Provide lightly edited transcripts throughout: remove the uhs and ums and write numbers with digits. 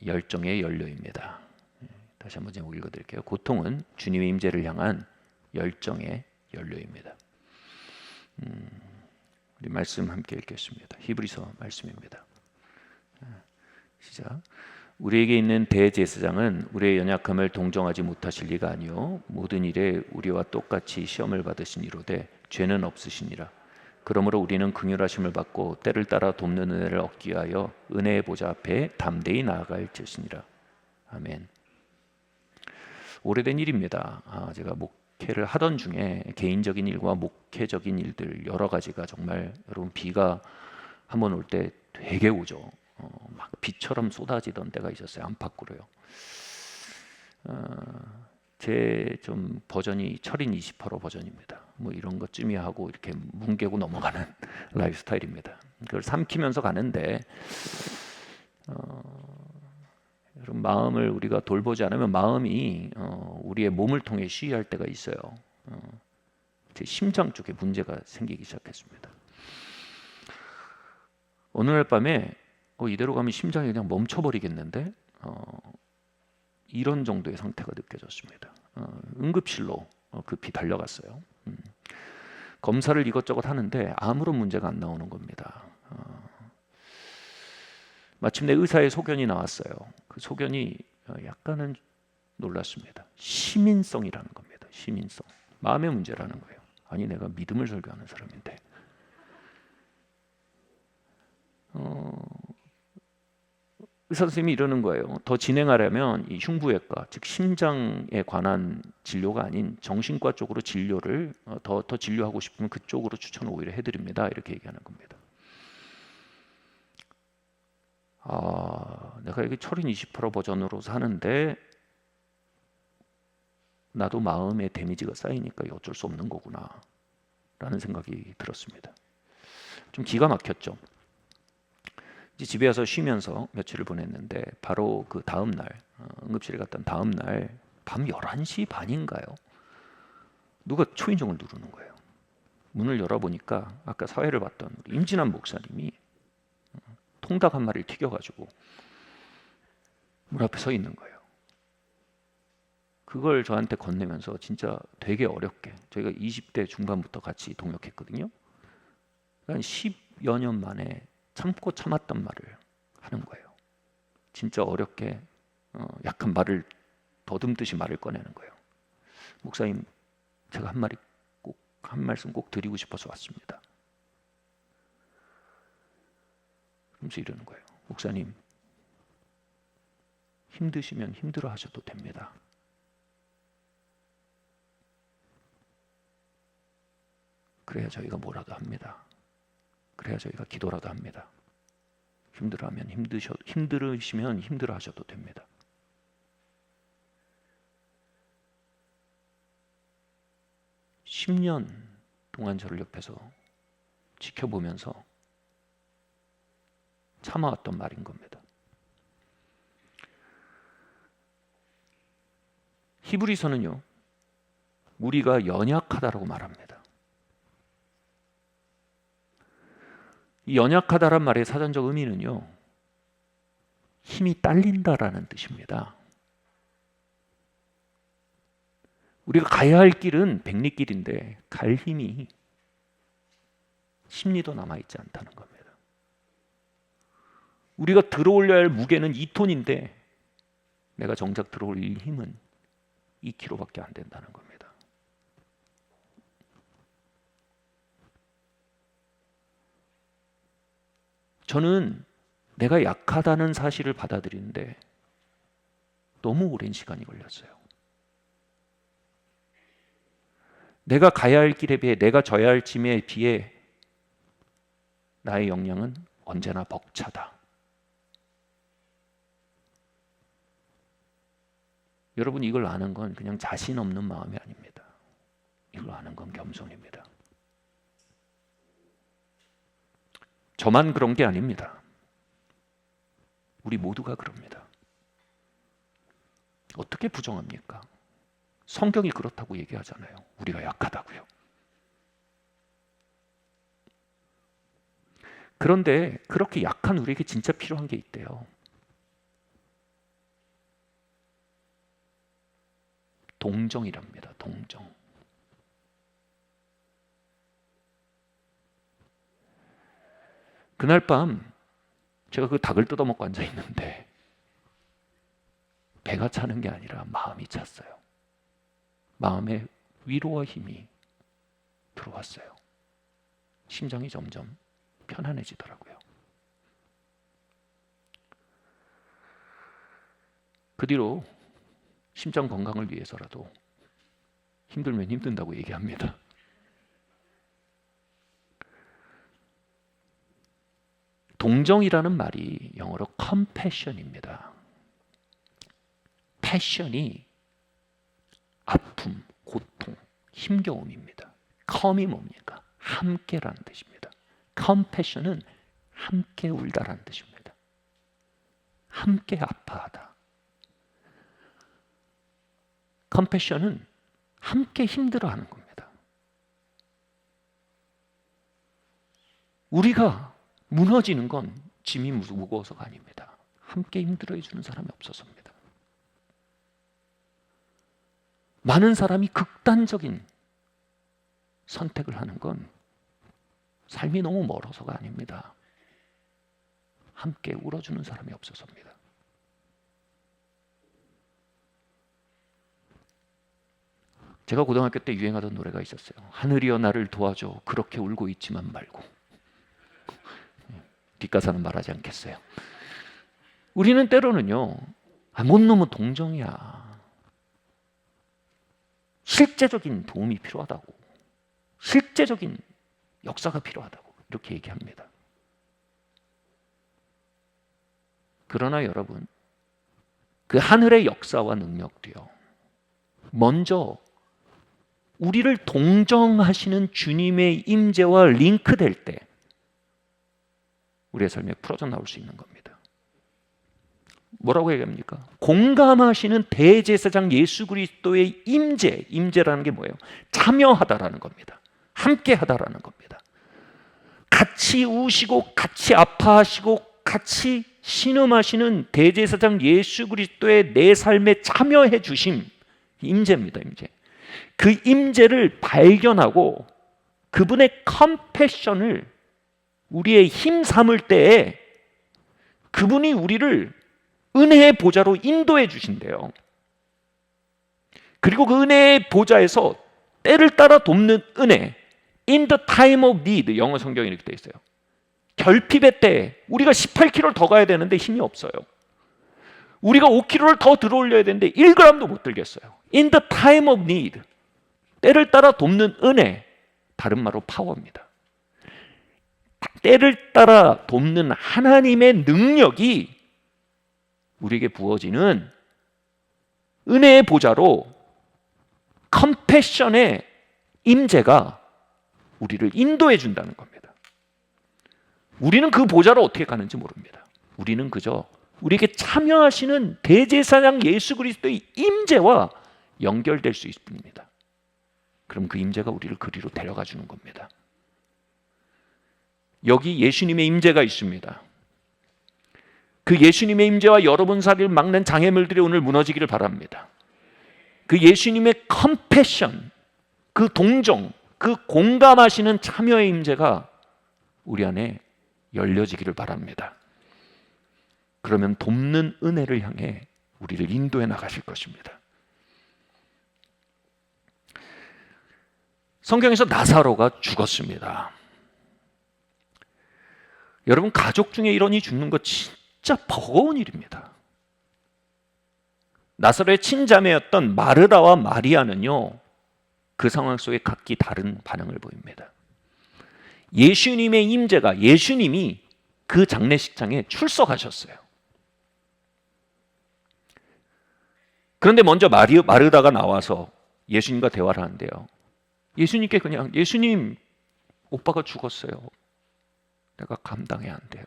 열정의 연료입니다. 다시 한번 제목 읽어드릴게요. 고통은 주님의 임재를 향한 열정의 연료입니다. 우리 말씀 함께 읽겠습니다. 히브리서 말씀입니다. 시작. 우리에게 있는 대제사장은 우리의 연약함을 동정하지 못하실 리가 아니요 모든 일에 우리와 똑같이 시험을 받으신 이로되 죄는 없으시니라. 그러므로 우리는 긍휼하심을 받고 때를 따라 돕는 은혜를 얻기 위하여 은혜의 보좌 앞에 담대히 나아갈 것이니라. 아멘. 오래된 일입니다. 제가 목회를 하던 중에 개인적인 일과 목회적인 일들 여러 가지가 정말 여러분 비가 한번 올 때 되게 오죠. 막 비처럼 쏟아지던 때가 있었어요. 안팎으로요. 제 좀 버전이 철인 28호 버전입니다. 뭐 이런 것쯤이 하고 이렇게 뭉개고 넘어가는 라이프 스타일입니다. 그걸 삼키면서 가는데 여러분 마음을 우리가 돌보지 않으면 마음이 우리의 몸을 통해 시위할 때가 있어요. 제 심장 쪽에 문제가 생기기 시작했습니다. 어느 날 밤에 이대로 가면 심장이 그냥 멈춰버리겠는데 이런 정도의 상태가 느껴졌습니다. 응급실로 급히 달려갔어요. 검사를 이것저것 하는데 아무런 문제가 안 나오는 겁니다. 마침내 의사의 소견이 나왔어요. 그 소견이 약간은 놀랐습니다. 시민성이라는 겁니다. 시민성. 마음의 문제라는 거예요. 아니 내가 믿음을 설교하는 사람인데 의사 선생님이 이러는 거예요. 더 진행하려면 이 흉부외과, 즉 심장에 관한 진료가 아닌 정신과 쪽으로 진료를 더 진료하고 싶으면 그쪽으로 추천을 오히려 해드립니다. 이렇게 얘기하는 겁니다. 내가 여기 철인 28호 버전으로 사는데 나도 마음의 데미지가 쌓이니까 어쩔 수 없는 거구나 라는 생각이 들었습니다. 좀 기가 막혔죠. 이제 집에 와서 쉬면서 며칠을 보냈는데 바로 그 다음 날 응급실에 갔던 다음 날 밤 11시 반인가요? 누가 초인종을 누르는 거예요. 문을 열어보니까 아까 사회를 봤던 임진환 목사님이 통닭 한 마리를 튀겨가지고 문 앞에 서 있는 거예요. 그걸 저한테 건네면서 진짜 되게 어렵게 저희가 20대 중반부터 같이 동역했거든요. 한 10여 년 만에 참고 참았던 말을 하는 거예요. 진짜 어렵게 약한 말을 더듬듯이 말을 꺼내는 거예요. 목사님, 제가 한 말씀 꼭 드리고 싶어서 왔습니다. 그러면서 이러는 거예요. 목사님, 힘드시면 힘들어 하셔도 됩니다. 그래야 저희가 뭐라도 합니다. 그래야 저희가 기도라도 합니다. 힘들으시면 힘들어 하셔도 됩니다. (10년) 동안 저를 옆에서 지켜보면서 참아왔던 말인 겁니다. 히브리서는요, 우리가 연약하다라고 말합니다. 이 연약하다란 말의 사전적 의미는요, 힘이 딸린다라는 뜻입니다. 우리가 가야 할 길은 백리길인데 갈 힘이 십리도 남아있지 않다는 겁니다. 우리가 들어올려야 할 무게는 2톤인데 내가 정작 들어올릴 힘은 2kg밖에 안 된다는 겁니다. 저는 내가 약하다는 사실을 받아들이는데 너무 오랜 시간이 걸렸어요. 내가 가야 할 길에 비해, 내가 져야 할 짐에 비해 나의 역량은 언제나 벅차다. 여러분, 이걸 아는 건 그냥 자신 없는 마음이 아닙니다. 이걸 아는 건 겸손입니다. 저만 그런 게 아닙니다. 우리 모두가 그럽니다. 어떻게 부정합니까? 성경이 그렇다고 얘기하잖아요. 우리가 약하다고요. 그런데 그렇게 약한 우리에게 진짜 필요한 게 있대요. 동정이랍니다. 동정. 그날 밤 제가 그 닭을 뜯어먹고 앉아있는데 배가 차는 게 아니라 마음이 찼어요. 마음에 위로와 힘이 들어왔어요. 심장이 점점 편안해지더라고요. 그 뒤로 심장 건강을 위해서라도 힘들면 힘든다고 얘기합니다. 동정이라는 말이 영어로 compassion입니다. 패션이 아픔, 고통, 힘겨움입니다. com이 뭡니까? 함께라는 뜻입니다. compassion은 함께 울다라는 뜻입니다. 함께 아파하다. compassion은 함께 힘들어하는 겁니다. 우리가 무너지는 건 짐이 무거워서가 아닙니다. 함께 힘들어해 주는 사람이 없어서입니다. 많은 사람이 극단적인 선택을 하는 건 삶이 너무 멀어서가 아닙니다. 함께 울어주는 사람이 없어서입니다. 제가 고등학교 때 유행하던 노래가 있었어요. 하늘이여 나를 도와줘 그렇게 울고 있지만 말고. 뒷가사는 말하지 않겠어요. 우리는 때로는요, 뭔 놈은 동정이야. 실제적인 도움이 필요하다고. 실제적인 역사가 필요하다고. 이렇게 얘기합니다. 그러나 여러분, 그 하늘의 역사와 능력도요, 먼저 우리를 동정하시는 주님의 임재와 링크될 때 우리의 삶에 풀어져 나올 수 있는 겁니다. 뭐라고 얘기합니까? 공감하시는 대제사장 예수 그리스도의 임재라는 게 뭐예요? 참여하다라는 겁니다. 함께하다라는 겁니다. 같이 우시고 같이 아파하시고 같이 신음하시는 대제사장 예수 그리스도의 내 삶에 참여해 주심, 임재입니다. 임재. 그 임재를 발견하고 그분의 컴패션을 우리의 힘 삼을 때에 그분이 우리를 은혜의 보좌로 인도해 주신대요. 그리고 그 은혜의 보좌에서 때를 따라 돕는 은혜, in the time of need, 영어 성경에 이렇게 되어 있어요. 결핍의 때에 우리가 18kg를 더 가야 되는데 힘이 없어요. 우리가 5kg를 더 들어 올려야 되는데 1g도 못 들겠어요. in the time of need, 때를 따라 돕는 은혜, 다른 말로 파워입니다. 때를 따라 돕는 하나님의 능력이 우리에게 부어지는 은혜의 보좌로 컴패션의 임재가 우리를 인도해 준다는 겁니다. 우리는 그 보좌로 어떻게 가는지 모릅니다. 우리는 그저 우리에게 참여하시는 대제사장 예수 그리스도의 임재와 연결될 수 있습니다. 그럼 그 임재가 우리를 그리로 데려가 주는 겁니다. 여기 예수님의 임재가 있습니다. 그 예수님의 임재와 여러분 사이를 막는 장애물들이 오늘 무너지기를 바랍니다. 그 예수님의 컴패션, 그 동정, 그 공감하시는 참여의 임재가 우리 안에 열려지기를 바랍니다. 그러면 돕는 은혜를 향해 우리를 인도해 나가실 것입니다. 성경에서 나사로가 죽었습니다. 여러분, 가족 중에 이런이 죽는 거 진짜 버거운 일입니다. 나사로의 친자매였던 마르다와 마리아는요, 그 상황 속에 각기 다른 반응을 보입니다. 예수님의 임재가, 예수님이 그 장례식장에 출석하셨어요. 그런데 먼저 마르다가 나와서 예수님과 대화를 하는데요, 예수님께 그냥, 예수님, 오빠가 죽었어요. 내가 감당해야 안 돼요.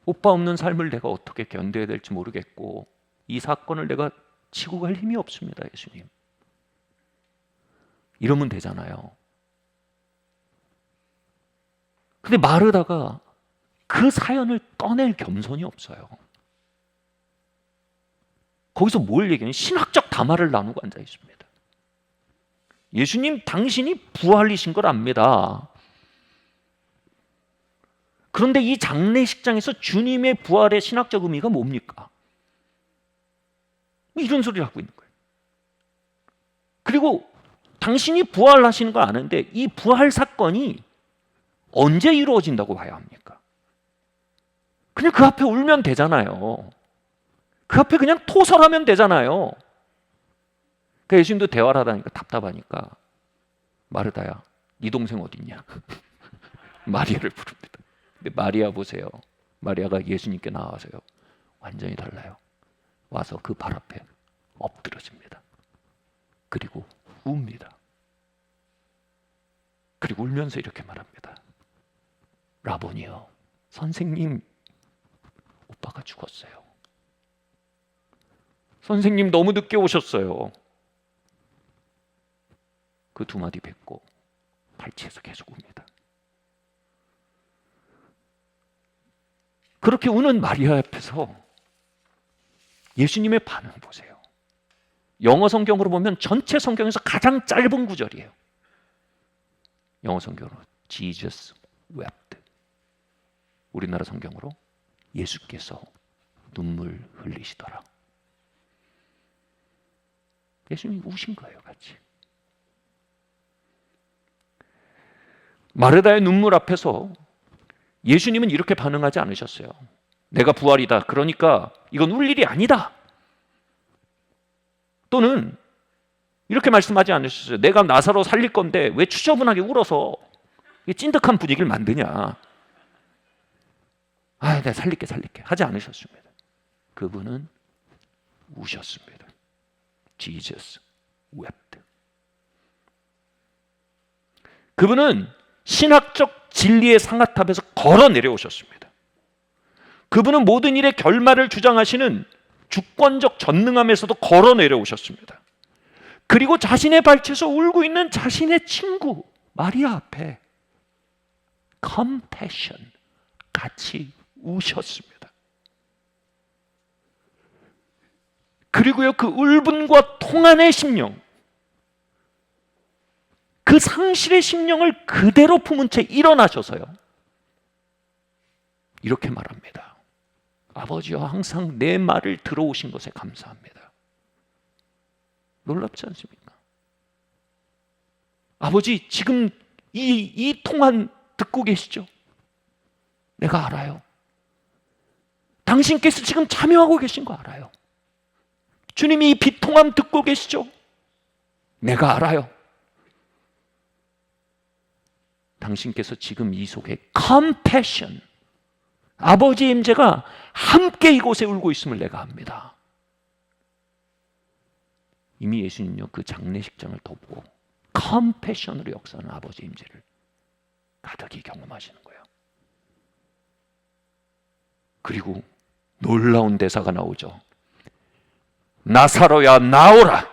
오빠 없는 삶을 내가 어떻게 견뎌야 될지 모르겠고 이 사건을 내가 치고 갈 힘이 없습니다. 예수님. 이러면 되잖아요. 근데 마르다가 그 사연을 떠낼 겸손이 없어요. 거기서 뭘 얘기하냐면 신학적 담화를 나누고 앉아 있습니다. 예수님 당신이 부활이신 걸 압니다. 그런데 이 장례식장에서 주님의 부활의 신학적 의미가 뭡니까? 이런 소리를 하고 있는 거예요. 그리고 당신이 부활하시는 거 아는데 이 부활 사건이 언제 이루어진다고 봐야 합니까? 그냥 그 앞에 울면 되잖아요. 그 앞에 그냥 토설하면 되잖아요. 그러니까 예수님도 대화를 하다니까 답답하니까 마르다야, 네 동생 어딨냐? 마리아를 부릅니다. 근데 마리아 보세요. 마리아가 예수님께 나와서요. 완전히 달라요. 와서 그 발 앞에 엎드러집니다. 그리고 웁니다. 그리고 울면서 이렇게 말합니다. 라보니요, 선생님, 오빠가 죽었어요. 선생님 너무 늦게 오셨어요. 그 두 마디 뱉고 발치해서 계속 웁니다. 그렇게 우는 마리아 앞에서 예수님의 반응 보세요. 영어 성경으로 보면 전체 성경에서 가장 짧은 구절이에요. 영어 성경으로 Jesus wept. 우리나라 성경으로 예수께서 눈물 흘리시더라. 예수님이 우신 거예요, 같이. 마르다의 눈물 앞에서 예수님은 이렇게 반응하지 않으셨어요. 내가 부활이다. 그러니까 이건 울 일이 아니다. 또는 이렇게 말씀하지 않으셨어요. 내가 나사로 살릴 건데 왜 추저분하게 울어서 찐득한 분위기를 만드냐. 내가 살릴게 하지 않으셨습니다. 그분은 우셨습니다. Jesus wept. 그분은 신학적 진리의 상아탑에서 걸어 내려오셨습니다. 그분은 모든 일의 결말을 주장하시는 주권적 전능함에서도 걸어 내려오셨습니다. 그리고 자신의 발치에서 울고 있는 자신의 친구 마리아 앞에 compassion, 같이 우셨습니다. 그리고요, 그 울분과 통한의 심령, 그 상실의 심령을 그대로 품은 채 일어나셔서요, 이렇게 말합니다. 아버지여, 항상 내 말을 들어오신 것에 감사합니다. 놀랍지 않습니까? 아버지, 지금 이 통한 듣고 계시죠? 내가 알아요. 당신께서 지금 참여하고 계신 거 알아요. 주님이 이 비통함 듣고 계시죠? 내가 알아요. 당신께서 지금 이 속에 compassion, 아버지의 임재가 함께 이곳에 울고 있음을 내가 압니다. 이미 예수님은요, 그 장례식장을 덮고 compassion으로 역사하는 아버지의 임재를 가득히 경험하시는 거예요. 그리고 놀라운 대사가 나오죠. 나사로야, 나오라.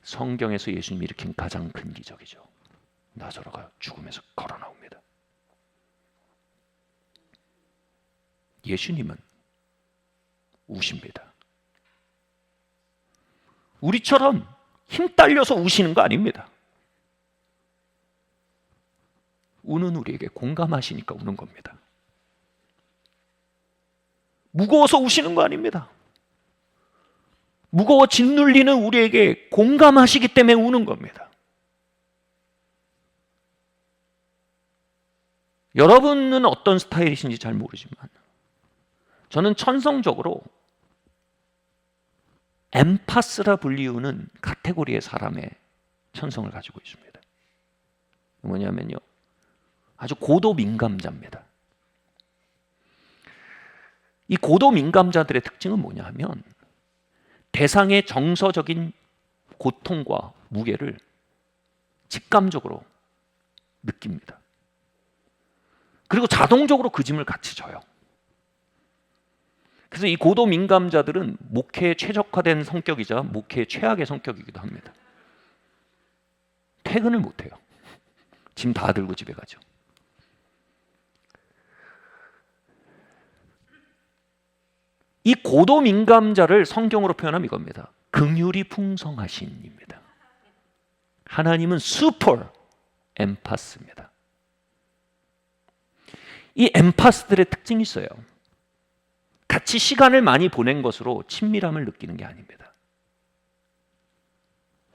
성경에서 예수님이 일으킨 가장 큰 기적이죠. 나사로가 죽음에서 걸어 나옵니다. 예수님은 우십니다. 우리처럼 힘 딸려서 우시는 거 아닙니다. 우는 우리에게 공감하시니까 우는 겁니다. 무거워서 우시는 거 아닙니다. 무거워 짓눌리는 우리에게 공감하시기 때문에 우는 겁니다. 여러분은 어떤 스타일이신지 잘 모르지만 저는 천성적으로 엠파스라 불리우는 카테고리의 사람의 천성을 가지고 있습니다. 뭐냐면요, 아주 고도 민감자입니다. 이 고도 민감자들의 특징은 뭐냐 하면 대상의 정서적인 고통과 무게를 직감적으로 느낍니다. 그리고 자동적으로 그 짐을 같이 져요. 그래서 이 고도 민감자들은 목회에 최적화된 성격이자 목회의 최악의 성격이기도 합니다. 퇴근을 못해요. 짐 다 들고 집에 가죠. 이 고도 민감자를 성경으로 표현하면 이겁니다. 긍휼이 풍성하신입니다. 하나님은 슈퍼 엠파스입니다. 이 엠파스들의 특징이 있어요. 같이 시간을 많이 보낸 것으로 친밀함을 느끼는 게 아닙니다.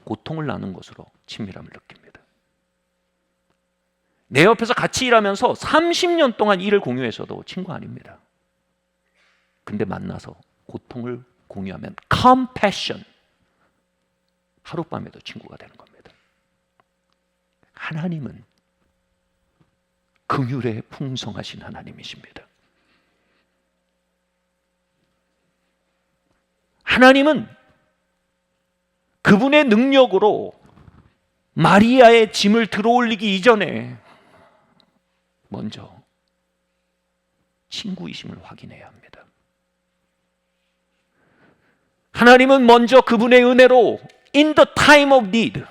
고통을 나눈 것으로 친밀함을 느낍니다. 내 옆에서 같이 일하면서 30년 동안 일을 공유해서도 친구 아닙니다. 근데 만나서 고통을 공유하면 compassion, 하룻밤에도 친구가 되는 겁니다. 하나님은 긍휼에 풍성하신 하나님이십니다. 하나님은 그분의 능력으로 마리아의 짐을 들어올리기 이전에 먼저 친구이심을 확인해야 합니다. 하나님은 먼저 그분의 은혜로 in the time of need,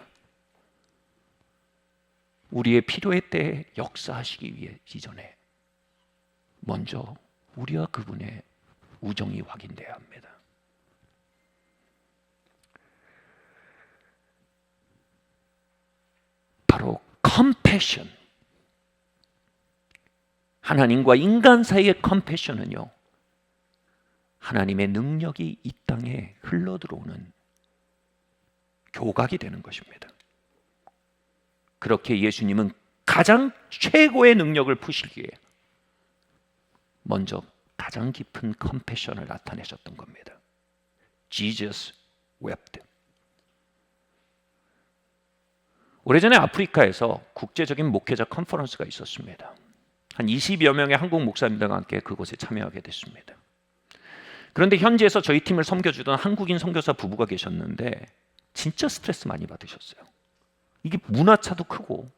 우리의 필요의 때에 역사하시기 위해 이전에 먼저 우리와 그분의 우정이 확인돼야 합니다. 바로 compassion, 하나님과 인간 사이의 compassion은요, 하나님의 능력이 이 땅에 흘러들어오는 교각이 되는 것입니다. 그렇게 예수님은 가장 최고의 능력을 푸시기에 먼저 가장 깊은 컴패션을 나타내셨던 겁니다. Jesus wept. 오래전에 아프리카에서 국제적인 목회자 컨퍼런스가 있었습니다. 한 20여 명의 한국 목사님들과 함께 그곳에 참여하게 됐습니다. 그런데 현지에서 저희 팀을 섬겨주던 한국인 선교사 부부가 계셨는데 진짜 스트레스 많이 받으셨어요. 이게 문화차도 크고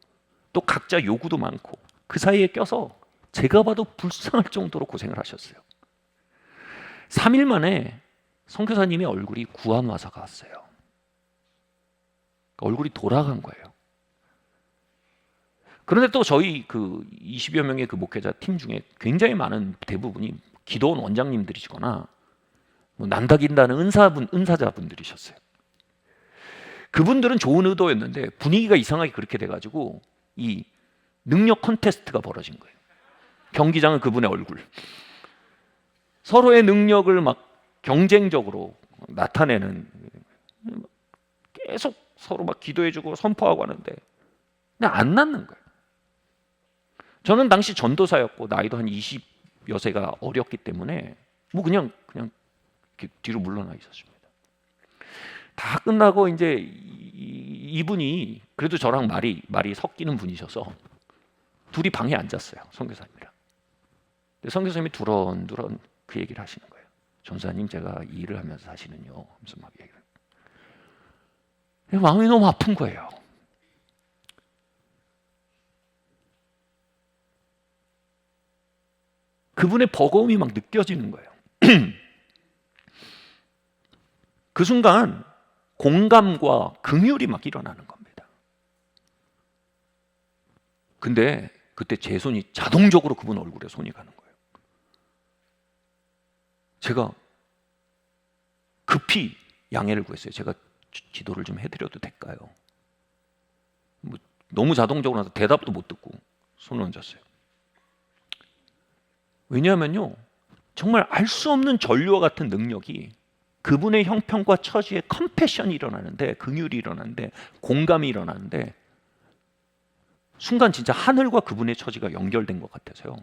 또 각자 요구도 많고 그 사이에 껴서 제가 봐도 불쌍할 정도로 고생을 하셨어요. 3일 만에 선교사님의 얼굴이 구안화사가 왔어요. 얼굴이 돌아간 거예요. 그런데 또 저희 그 20여 명의 그 목회자 팀 중에 굉장히 많은 대부분이 기도원 원장님들이시거나 뭐 난다긴다는 은사자분들이셨어요. 그분들은 좋은 의도였는데 분위기가 이상하게 그렇게 돼가지고 이 능력 콘테스트가 벌어진 거예요. 경기장은 그분의 얼굴. 서로의 능력을 막 경쟁적으로 나타내는, 계속 서로 막 기도해주고 선포하고 하는데 그냥 안 낫는 거예요. 저는 당시 전도사였고 나이도 한 20여 세가 어렸기 때문에 뭐 그냥 이렇게 뒤로 물러나 있었습니다. 다 끝나고 이제 이분이 그래도 저랑 말이 섞이는 분이셔서 둘이 방에 앉았어요. 선교사님이랑. 근데 선교사님이 두런두런 그 얘기를 하시는 거예요. 전사님, 제가 이 일을 하면서 사실은요, 하면서 막 얘기를. 마음이 너무 아픈 거예요. 그분의 버거움이 막 느껴지는 거예요. 그 순간 공감과 긍휼이 막 일어나는 겁니다. 근데 그때 제 손이 자동적으로 그분 얼굴에 손이 가는 거예요. 제가 급히 양해를 구했어요. 제가 기도를 좀 해드려도 될까요? 뭐 너무 자동적으로 나서 대답도 못 듣고 손을 얹었어요. 왜냐하면요, 정말 알 수 없는 전류와 같은 능력이 그분의 형편과 처지에 컴패션이 일어나는데, 긍휼이 일어나는데, 공감이 일어나는데 순간 진짜 하늘과 그분의 처지가 연결된 것 같아서요,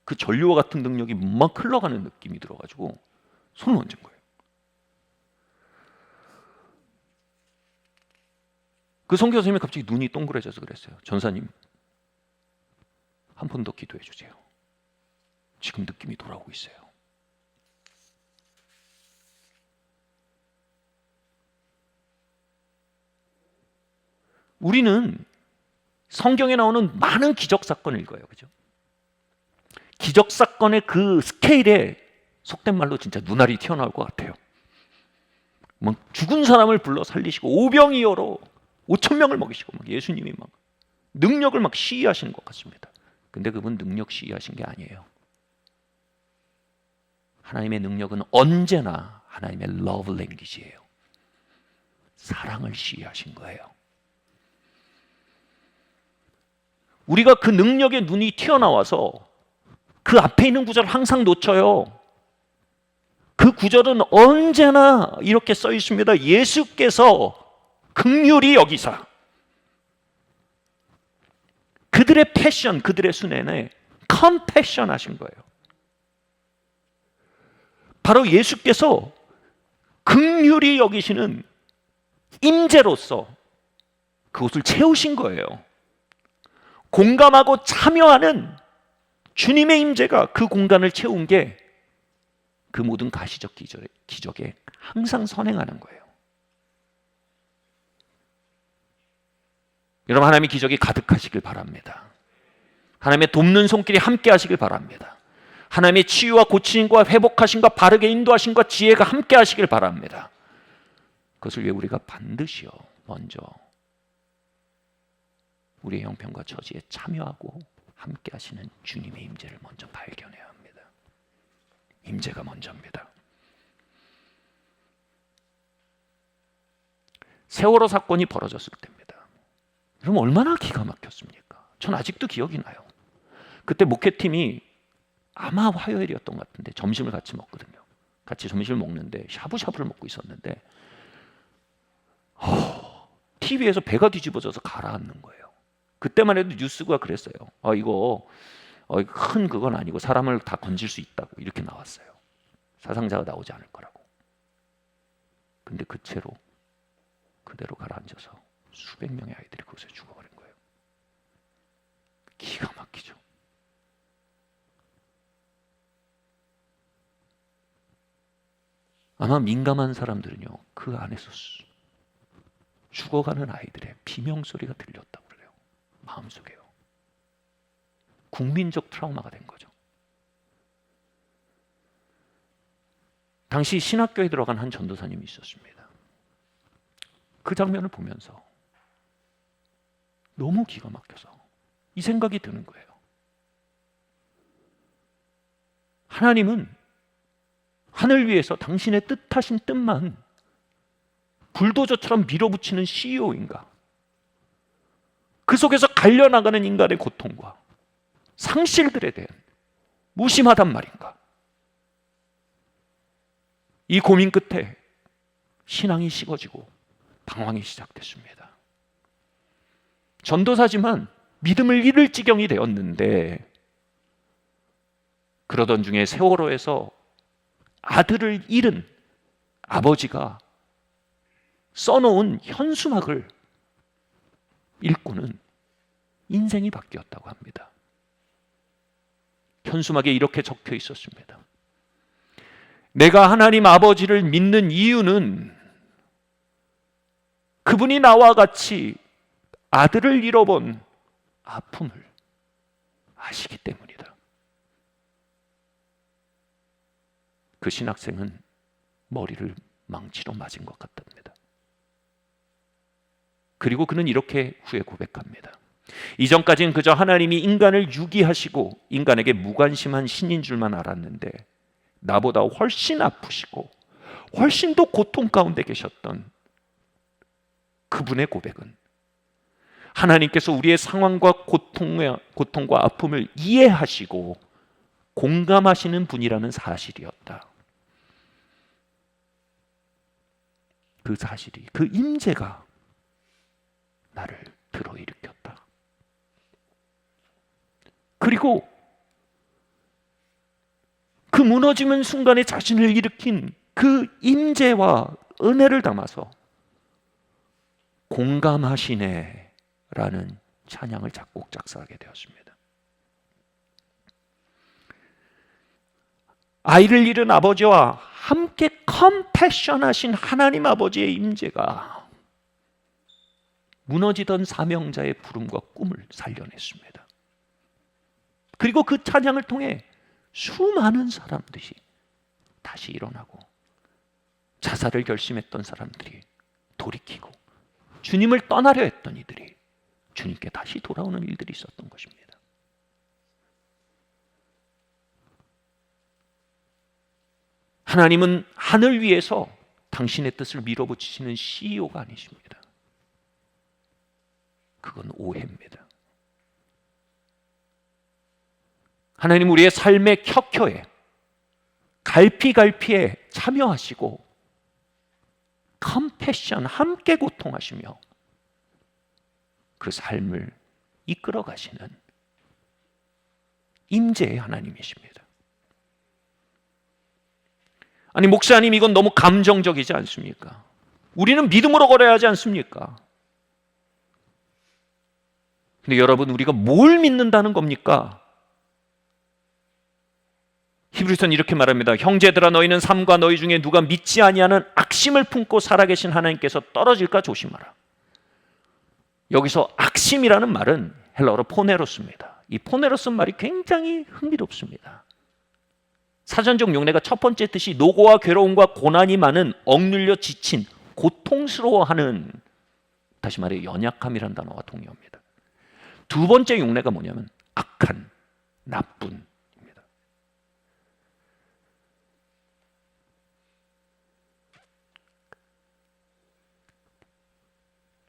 그 전류와 같은 능력이 막 흘러가는 느낌이 들어가지고 손을 얹은 거예요. 그 선교 선생님이 갑자기 눈이 동그래져서 그랬어요. 전사님, 한 번 더 기도해 주세요. 지금 느낌이 돌아오고 있어요. 우리는 성경에 나오는 많은 기적 사건을 읽어요. 그죠? 기적 사건의 그 스케일에 속된 말로 진짜 눈알이 튀어나올 것 같아요. 뭐 죽은 사람을 불러 살리시고 오병이어로 5,000명을 먹이시고 막 예수님이 막 능력을 막 시위하시는 것 같습니다. 근데 그분 능력 시위하신 게 아니에요. 하나님의 능력은 언제나 하나님의 love language예요. 사랑을 시위하신 거예요. 우리가 그 능력의 눈이 튀어나와서 그 앞에 있는 구절을 항상 놓쳐요. 그 구절은 언제나 이렇게 써 있습니다. 예수께서 긍휼히 여기사 그들의 패션, 그들의 순애에 컴패션 하신 거예요. 바로 예수께서 긍휼히 여기시는 임재로서 그곳을 채우신 거예요. 공감하고 참여하는 주님의 임재가 그 공간을 채운 게 그 모든 가시적 기적에 항상 선행하는 거예요. 여러분, 하나님의 기적이 가득하시길 바랍니다. 하나님의 돕는 손길이 함께 하시길 바랍니다. 하나님의 치유와 고치심과 회복하심과 바르게 인도하심과 지혜가 함께 하시길 바랍니다. 그것을 위해 우리가 반드시요 먼저 우리의 형편과 처지에 참여하고 함께 하시는 주님의 임재를 먼저 발견해야 합니다. 임재가 먼저입니다. 세월호 사건이 벌어졌을 때입니다. 여러분, 얼마나 기가 막혔습니까? 전 아직도 기억이 나요. 그때 목회팀이 아마 화요일이었던 것 같은데 점심을 같이 먹거든요. 같이 점심을 먹는데 샤브샤브를 먹고 있었는데 TV에서 배가 뒤집어져서 가라앉는 거예요. 그때만 해도 뉴스가 그랬어요. 이거 큰 그건 아니고 사람을 다 건질 수 있다고 이렇게 나왔어요. 사상자가 나오지 않을 거라고. 근데 그 채로 그대로 가라앉아서 수백 명의 아이들이 그곳에 죽어버린 거예요. 기가 막히죠. 아마 민감한 사람들은요, 그 안에서 죽어가는 아이들의 비명소리가 들렸다고 그래요. 마음속에요. 국민적 트라우마가 된 거죠. 당시 신학교에 들어간 한 전도사님이 있었습니다. 그 장면을 보면서 너무 기가 막혀서 이 생각이 드는 거예요. 하나님은 하늘 위에서 당신의 뜻하신 뜻만 불도저처럼 밀어붙이는 CEO인가? 그 속에서 갈려나가는 인간의 고통과 상실들에 대한 무심하단 말인가? 이 고민 끝에 신앙이 식어지고 방황이 시작됐습니다. 전도사지만 믿음을 잃을 지경이 되었는데 그러던 중에 세월호에서 아들을 잃은 아버지가 써놓은 현수막을 읽고는 인생이 바뀌었다고 합니다. 현수막에 이렇게 적혀 있었습니다. 내가 하나님 아버지를 믿는 이유는 그분이 나와 같이 아들을 잃어본 아픔을 아시기 때문이다. 그 신학생은 머리를 망치로 맞은 것 같답니다. 그리고 그는 이렇게 후에 고백합니다. 이전까지는 그저 하나님이 인간을 유기하시고 인간에게 무관심한 신인 줄만 알았는데 나보다 훨씬 아프시고 훨씬 더 고통 가운데 계셨던 그분의 고백은 하나님께서 우리의 상황과 고통과 아픔을 이해하시고 공감하시는 분이라는 사실이었다. 그 사실이, 그 임재가 나를 들어일으켰다. 그리고 그 무너지는 순간에 자신을 일으킨 그 임재와 은혜를 담아서 공감하시네 라는 찬양을 작곡 작사하게 되었습니다. 아이를 잃은 아버지와 함께 컴패션하신 하나님 아버지의 임재가 무너지던 사명자의 부름과 꿈을 살려냈습니다. 그리고 그 찬양을 통해 수많은 사람들이 다시 일어나고 자살을 결심했던 사람들이 돌이키고 주님을 떠나려 했던 이들이 주님께 다시 돌아오는 일들이 있었던 것입니다. 하나님은 하늘 위에서 당신의 뜻을 밀어붙이시는 CEO가 아니십니다. 그건 오해입니다. 하나님 우리의 삶의 켜켜에 갈피갈피에 참여하시고 컴패션 함께 고통하시며 그 삶을 이끌어 가시는 임재의 하나님이십니다. 아니 목사님 이건 너무 감정적이지 않습니까? 우리는 믿음으로 걸어야 하지 않습니까? 근데 여러분 우리가 뭘 믿는다는 겁니까? 히브리서는 이렇게 말합니다. 형제들아 너희는 삶과 너희 중에 누가 믿지 아니하는 악심을 품고 살아계신 하나님께서 떨어질까 조심하라. 여기서 악심이라는 말은 헬라어로 포네로스입니다. 이 포네로스 말이 굉장히 흥미롭습니다. 사전적 용례가 첫 번째 뜻이 노고와 괴로움과 고난이 많은 억눌려 지친 고통스러워하는, 다시 말해 연약함이라는 단어와 동의합니다. 두 번째 용례가 뭐냐면 악한, 나쁜.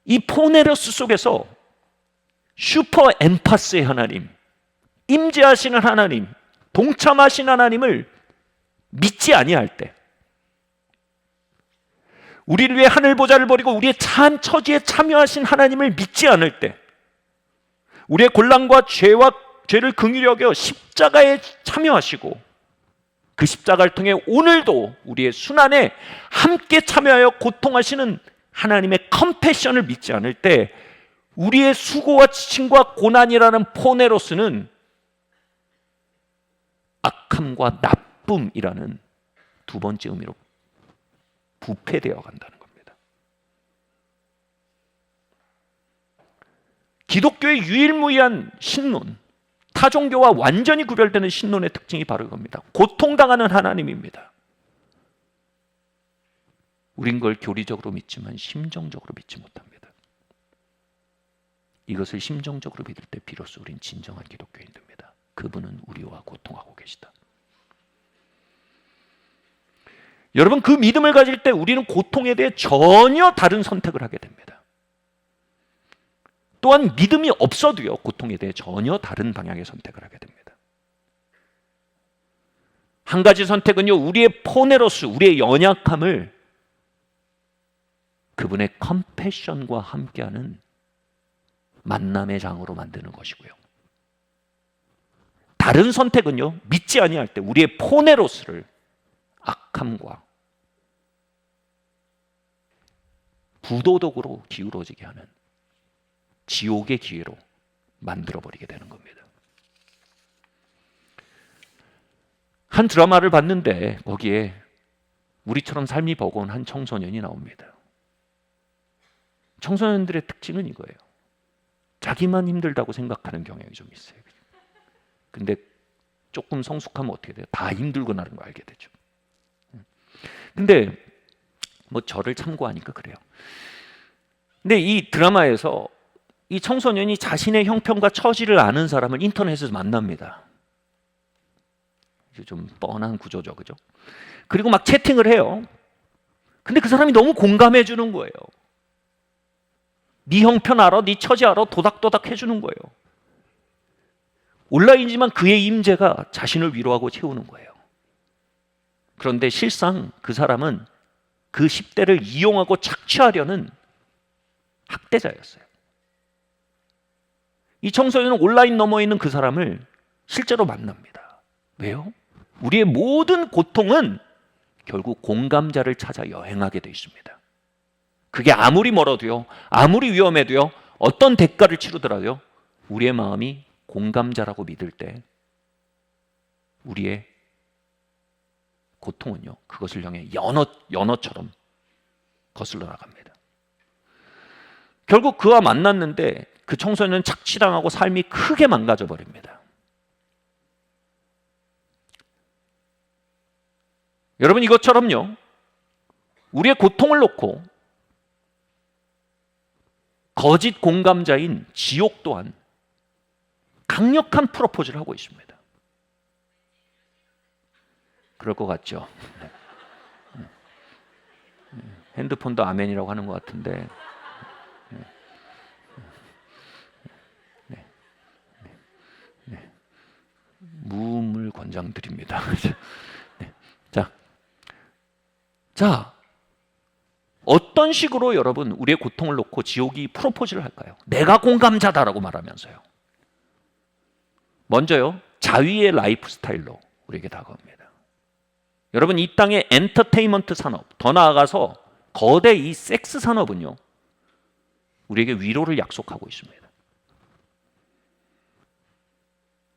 이 포네로스 속에서 슈퍼 엠파스의 하나님, 임재하시는 하나님, 동참하신 하나님을 믿지 아니할 때, 우리를 위해 하늘 보좌를 버리고 우리의 참 처지에 참여하신 하나님을 믿지 않을 때, 우리의 곤란과 죄를 긍휼히 여겨 십자가에 참여하시고 그 십자가를 통해 오늘도 우리의 순환에 함께 참여하여 고통하시는 하나님의 컴패션을 믿지 않을 때 우리의 수고와 지침과 고난이라는 포네로스는 악함과 나쁨이라는 두 번째 의미로 부패되어 간다는 겁니다. 기독교의 유일무이한 신론, 타종교와 완전히 구별되는 신론의 특징이 바로 이겁니다. 고통당하는 하나님입니다. 우린 걸 교리적으로 믿지만 심정적으로 믿지 못합니다. 이것을 심정적으로 믿을 때 비로소 우린 진정한 기독교인입니다. 그분은 우리와 고통하고 계시다. 여러분 그 믿음을 가질 때 우리는 고통에 대해 전혀 다른 선택을 하게 됩니다. 또한 믿음이 없어도요 고통에 대해 전혀 다른 방향의 선택을 하게 됩니다. 한 가지 선택은요 우리의 포네로스, 우리의 연약함을 그분의 컴패션과 함께하는 만남의 장으로 만드는 것이고요. 다른 선택은요 믿지 아니할 때 우리의 포네로스를 악함과 부도덕으로 기울어지게 하는 지옥의 기회로 만들어버리게 되는 겁니다. 한 드라마를 봤는데 거기에 우리처럼 삶이 버거운 한 청소년이 나옵니다. 청소년들의 특징은 이거예요. 자기만 힘들다고 생각하는 경향이 좀 있어요. 근데 조금 성숙하면 어떻게 돼요? 다 힘들고 나는 거 알게 되죠. 근데 뭐 저를 참고하니까 그래요. 근데 이 드라마에서 이 청소년이 자신의 형편과 처지를 아는 사람을 인터넷에서 만납니다. 이제 좀 뻔한 구조죠, 그죠? 그리고 막 채팅을 해요. 근데 그 사람이 너무 공감해 주는 거예요. 네 형편 알아? 네 처지 알아? 도닥도닥 해주는 거예요. 온라인이지만 그의 임재가 자신을 위로하고 채우는 거예요. 그런데 실상 그 사람은 그 10대를 이용하고 착취하려는 학대자였어요. 이 청소년은 온라인 너머에 있는 그 사람을 실제로 만납니다. 왜요? 우리의 모든 고통은 결국 공감자를 찾아 여행하게 되어 있습니다. 그게 아무리 멀어도요, 아무리 위험해도요, 어떤 대가를 치르더라도요, 우리의 마음이 공감자라고 믿을 때 우리의 고통은요, 그것을 향해 연어처럼 거슬러 나갑니다. 결국 그와 만났는데 그 청소년은 착취당하고 삶이 크게 망가져 버립니다. 여러분 이것처럼요, 우리의 고통을 놓고 거짓 공감자인 지옥 또한 강력한 프로포즈를 하고 있습니다. 그럴 것 같죠? 핸드폰도 아멘이라고 하는 것 같은데 무음을 권장드립니다. 네. 자, 어떤 식으로 여러분 우리의 고통을 놓고 지옥이 프로포즈를 할까요? 내가 공감자다라고 말하면서요. 먼저요, 자위의 라이프 스타일로 우리에게 다가옵니다. 여러분, 이 땅의 엔터테인먼트 산업, 더 나아가서 거대 이 섹스 산업은요, 우리에게 위로를 약속하고 있습니다.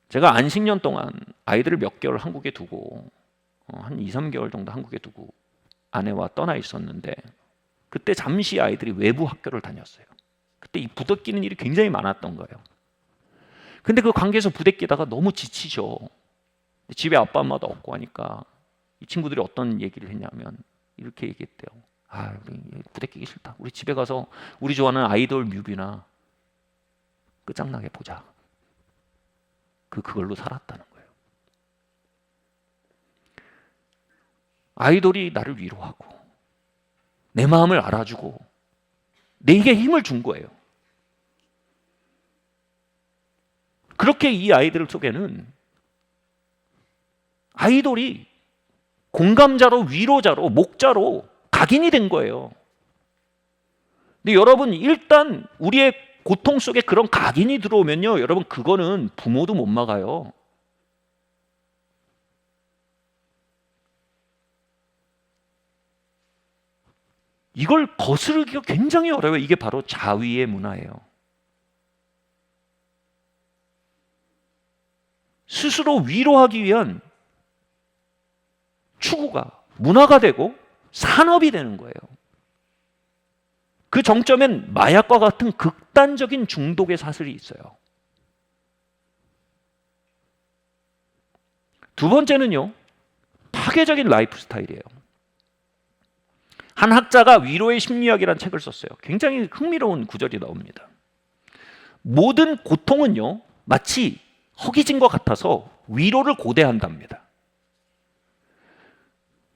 제가 안식년 동안 아이들을 몇 개월 한국에 두고 한 2, 3개월 정도 한국에 두고 아내와 떠나 있었는데, 그때 잠시 아이들이 외부 학교를 다녔어요. 그때 이 부대끼는 일이 굉장히 많았던 거예요. 근데 그 관계에서 부대끼다가 너무 지치죠. 집에 아빠 엄마도 없고 하니까 이 친구들이 어떤 얘기를 했냐면 이렇게 얘기했대요. 아, 우리 부대끼기 싫다. 우리 집에 가서 우리 좋아하는 아이돌 뮤비나 끝장나게 보자. 그걸로 살았다는 거예요. 아이돌이 나를 위로하고 내 마음을 알아주고 내게 힘을 준 거예요. 그렇게 이 아이들 속에는 아이돌이 공감자로, 위로자로, 목자로 각인이 된 거예요. 근데 여러분, 일단 우리의 고통 속에 그런 각인이 들어오면요, 여러분, 그거는 부모도 못 막아요. 이걸 거스르기가 굉장히 어려워요. 이게 바로 자위의 문화예요. 스스로 위로하기 위한 추구가 문화가 되고 산업이 되는 거예요. 그 정점엔 마약과 같은 극단적인 중독의 사슬이 있어요. 두 번째는요, 파괴적인 라이프 스타일이에요. 한 학자가 위로의 심리학이라는 책을 썼어요. 굉장히 흥미로운 구절이 나옵니다. 모든 고통은요, 마치 허기진 것 같아서 위로를 고대한답니다.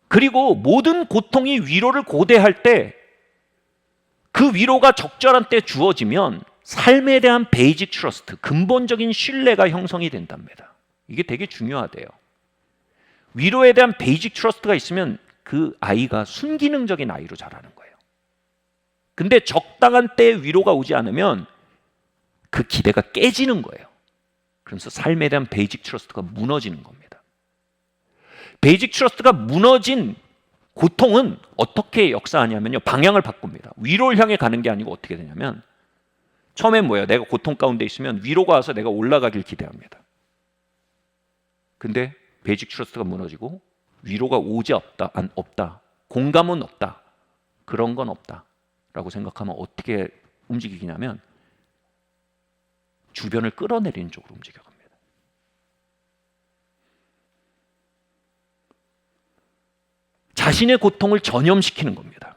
그리고 모든 고통이 위로를 고대할 때 그 위로가 적절한 때 주어지면 삶에 대한 베이직 트러스트, 근본적인 신뢰가 형성이 된답니다. 이게 되게 중요하대요. 위로에 대한 베이직 트러스트가 있으면 그 아이가 순기능적인 아이로 자라는 거예요. 근데 적당한 때에 위로가 오지 않으면 그 기대가 깨지는 거예요. 그러면서 삶에 대한 베이직 트러스트가 무너지는 겁니다. 베이직 트러스트가 무너진 고통은 어떻게 역사하냐면요, 방향을 바꿉니다. 위로를 향해 가는 게 아니고 어떻게 되냐면, 처음엔 뭐예요? 내가 고통 가운데 있으면 위로가 와서 내가 올라가길 기대합니다. 근데 베이직 트러스트가 무너지고 위로가 오지 없다, 공감은 없다, 그런 건 없다 라고 생각하면 어떻게 움직이냐면 주변을 끌어내리는 쪽으로 움직여갑니다. 자신의 고통을 전염시키는 겁니다.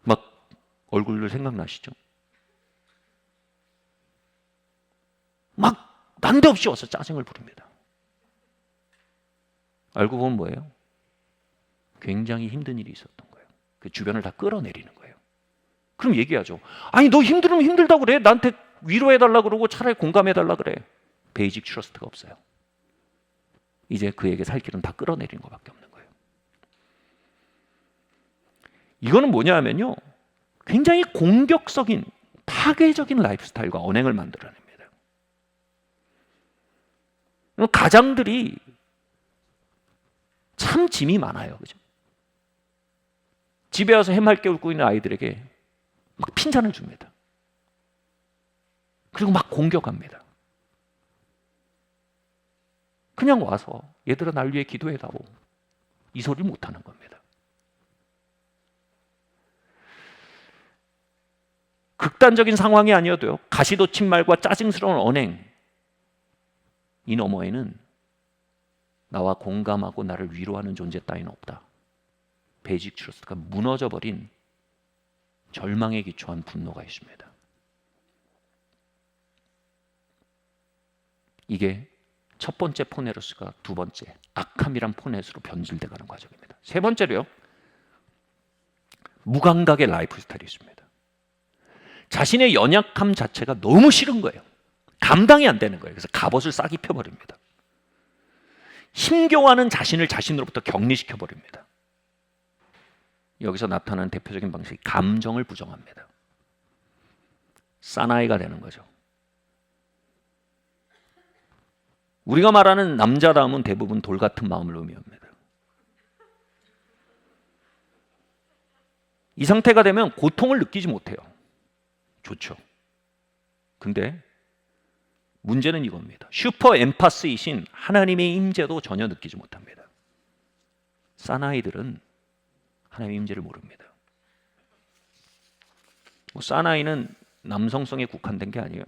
막 얼굴들 생각나시죠? 막 난데없이 와서 짜증을 부립니다. 알고 보면 뭐예요? 굉장히 힘든 일이 있었던 거예요. 그 주변을 다 끌어내리는 거예요. 그럼 얘기하죠. 아니, 너 힘들으면 힘들다고 그래. 나한테 위로해달라 그러고 차라리 공감해달라 그래. 베이직 트러스트가 없어요. 이제 그에게 살 길은 다 끌어내리는 것밖에 없는 거예요. 이거는 뭐냐 하면요, 굉장히 공격적인 파괴적인 라이프 스타일과 언행을 만들어냅니다. 가장들이 참 짐이 많아요. 그죠? 집에 와서 해맑게 웃고 있는 아이들에게 막 핀잔을 줍니다. 그리고 막 공격합니다. 그냥 와서 얘들아 날 위해 기도해다오, 이 소리를 못하는 겁니다. 극단적인 상황이 아니어도요, 가시돋친 말과 짜증스러운 언행, 이 너머에는 나와 공감하고 나를 위로하는 존재 따위는 없다. 베이직 트러스트가 무너져버린 절망에 기초한 분노가 있습니다. 이게 첫 번째 포네로스가 두 번째 악함이란 포네로스로 변질돼가는 과정입니다. 세 번째로요, 무감각의 라이프 스타일이 있습니다. 자신의 연약함 자체가 너무 싫은 거예요. 감당이 안 되는 거예요. 그래서 갑옷을 싹 입혀버립니다. 힘겨워하는 자신을 자신으로부터 격리시켜버립니다. 여기서 나타나는 대표적인 방식이 감정을 부정합니다. 사나이가 되는 거죠. 우리가 말하는 남자다움은 대부분 돌 같은 마음을 의미합니다. 이 상태가 되면 고통을 느끼지 못해요. 좋죠. 근데 문제는 이겁니다. 슈퍼 엠파스이신 하나님의 임재도 전혀 느끼지 못합니다. 사나이들은 하나님의 임재를 모릅니다. 사나이는 남성성에 국한된 게 아니에요.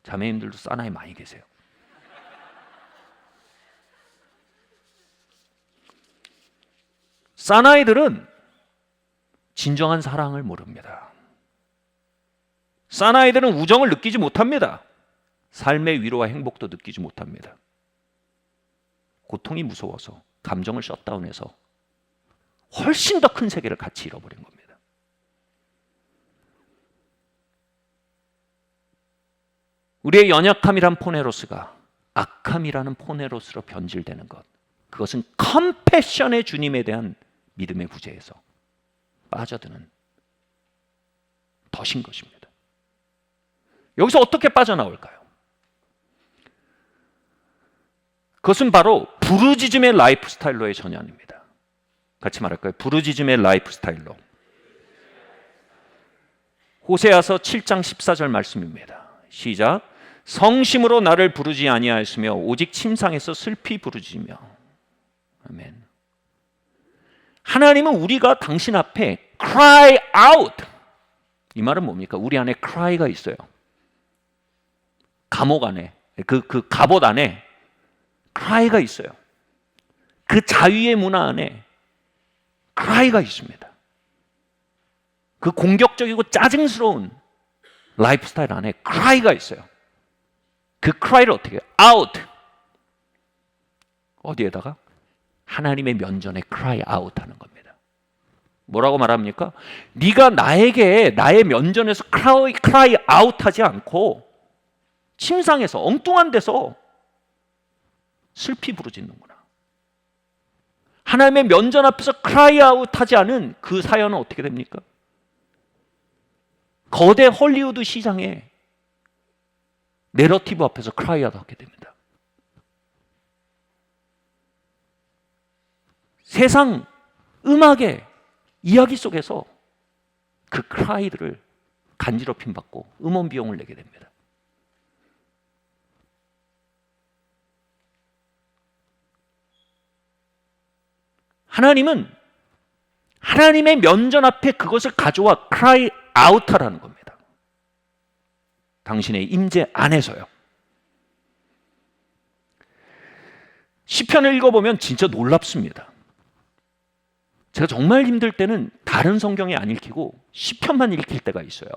자매님들도 사나이 많이 계세요. 사나이들은 진정한 사랑을 모릅니다. 사나이들은 우정을 느끼지 못합니다. 삶의 위로와 행복도 느끼지 못합니다. 고통이 무서워서 감정을 셧다운해서 훨씬 더 큰 세계를 같이 잃어버린 겁니다. 우리의 연약함이란 포네로스가 악함이라는 포네로스로 변질되는 것, 그것은 컴패션의 주님에 대한 믿음의 구제에서 빠져드는 덫인 것입니다. 여기서 어떻게 빠져나올까요? 그것은 바로 부르짖음의 라이프 스타일로의 전환입니다. 같이 말할까요? 부르짖음의 라이프 스타일로. 호세아서 7장 14절 말씀입니다. 시작. 성심으로 나를 부르지 아니하였으며 오직 침상에서 슬피 부르짖으며. 아멘. 하나님은 우리가 당신 앞에 cry out. 이 말은 뭡니까? 우리 안에 cry가 있어요. 감옥 안에, 그 갑옷 안에 cry가 있어요. 그 자유의 문화 안에 cry가 있습니다. 그 공격적이고 짜증스러운 라이프 스타일 안에 cry가 있어요. 그 cry를 어떻게 해요? out. 어디에다가? 하나님의 면전에 cry out 하는 겁니다. 뭐라고 말합니까? 네가 나에게 나의 면전에서 cry out 하지 않고 침상에서 엉뚱한 데서 슬피 부르짖는구나. 하나님의 면전 앞에서 cry out 하지 않은 그 사연은 어떻게 됩니까? 거대 헐리우드 시장의 내러티브 앞에서 cry out 하게 됩니다. 세상 음악의 이야기 속에서 그 크라이들을 간지럽힘 받고 음원 비용을 내게 됩니다. 하나님은 하나님의 면전 앞에 그것을 가져와 cry out 하라는 겁니다. 당신의 임재 안에서요. 시편을 읽어보면 진짜 놀랍습니다. 제가 정말 힘들 때는 다른 성경이 안 읽히고 시편만 읽힐 때가 있어요.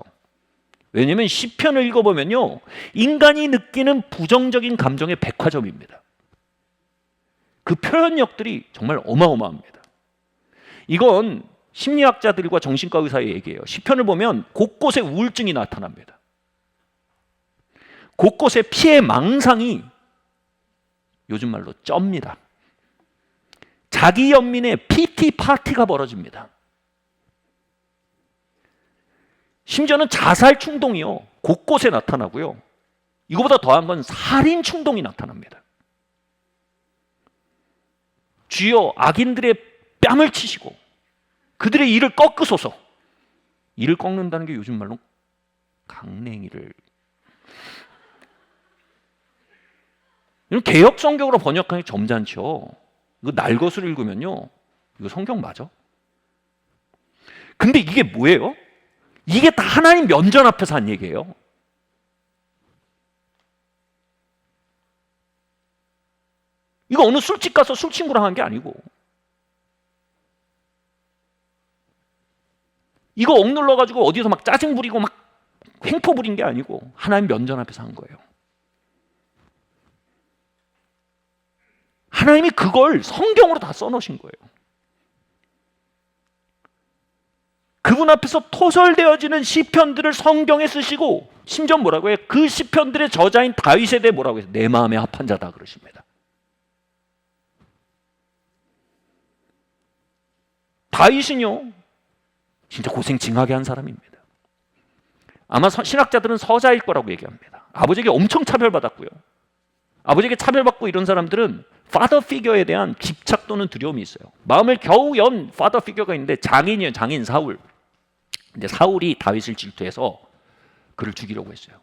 왜냐하면 시편을 읽어보면요, 인간이 느끼는 부정적인 감정의 백화점입니다. 그 표현력들이 정말 어마어마합니다. 이건 심리학자들과 정신과 의사의 얘기예요. 시편을 보면 곳곳에 우울증이 나타납니다. 곳곳에 피해 망상이 요즘 말로 쩝니다. 자기 연민의 PT 파티가 벌어집니다. 심지어는 자살 충동이요, 곳곳에 나타나고요. 이거보다 더한 건 살인 충동이 나타납니다. 주여 악인들의 뺨을 치시고 그들의 이를 꺾으소서. 이를 꺾는다는 게 요즘 말로 강냉이를. 이건 개역 성경으로 번역하기 점잖죠. 이거 날 것을 읽으면요, 이거 성경 맞아? 근데 이게 뭐예요? 이게 다 하나님 면전 앞에서 한 얘기예요. 이거 어느 술집 가서 술 친구랑 한 게 아니고, 이거 억눌러가지고 어디서 막 짜증 부리고 막 횡포 부린 게 아니고 하나님 면전 앞에서 한 거예요. 하나님이 그걸 성경으로 다 써놓으신 거예요. 그분 앞에서 토설되어지는 시편들을 성경에 쓰시고 심지어 뭐라고 해요? 그 시편들의 저자인 다윗에 대해 뭐라고 해요? 내 마음에 합한 자다 그러십니다. 다윗은요 진짜 고생 징하게 한 사람입니다. 아마 신학자들은 서자일 거라고 얘기합니다. 아버지에게 엄청 차별받았고요. 아버지에게 차별받고 이런 사람들은 파더 피겨에 대한 집착 또는 두려움이 있어요. 마음을 겨우 연 파더 피겨가 있는데 장인이에요. 장인 사울. 근데 사울이 다윗을 질투해서 그를 죽이려고 했어요.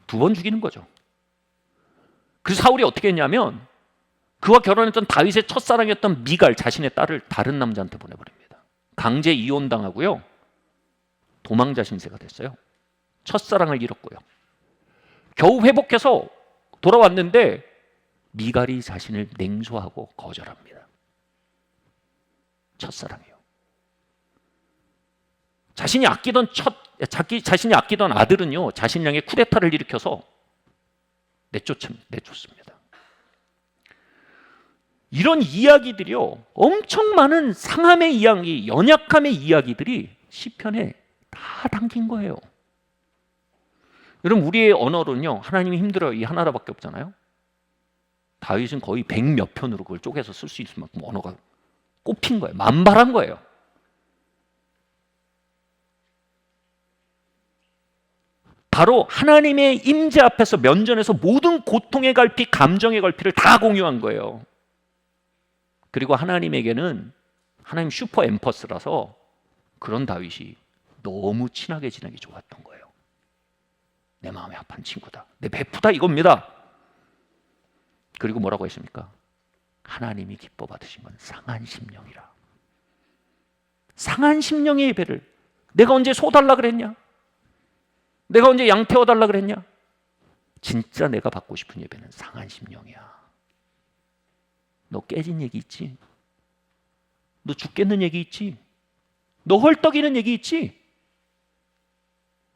2번 죽이는 거죠. 그래서 사울이 어떻게 했냐면 그와 결혼했던 다윗의 첫사랑이었던 미갈 자신의 딸을 다른 남자한테 보내버립니다. 강제 이혼당하고요. 도망자 신세가 됐어요. 첫사랑을 잃었고요. 겨우 회복해서 돌아왔는데 미갈이 자신을 냉소하고 거절합니다. 첫사랑이요. 자신이 아끼던 아들은요 자신을 향해 쿠데타를 일으켜서 내쫓습니다. 이런 이야기들이요 엄청 많은 상함의 이야기, 연약함의 이야기들이 시편에 다 담긴 거예요. 여러분 우리의 언어로는요 하나님이 힘들어요 이 하나밖에 없잖아요. 다윗은 거의 100몇 편으로 그걸 쪼개서 쓸 수 있을 만큼 언어가 꼽힌 거예요. 만발한 거예요. 바로 하나님의 임재 앞에서 면전에서 모든 고통의 갈피, 감정의 갈피를 다 공유한 거예요. 그리고 하나님에게는 하나님 슈퍼 엠퍼스라서 그런 다윗이 너무 친하게 지내기 좋았던 거예요. 내 마음에 합한 친구다. 내 베프다 이겁니다. 그리고 뭐라고 했습니까? 하나님이 기뻐 받으신 건 상한 심령이라. 상한 심령의 예배를 내가 언제 소 달라 그랬냐? 내가 언제 양 태워달라 그랬냐? 진짜 내가 받고 싶은 예배는 상한 심령이야. 너 깨진 얘기 있지? 너 죽겠는 얘기 있지? 너 헐떡이는 얘기 있지?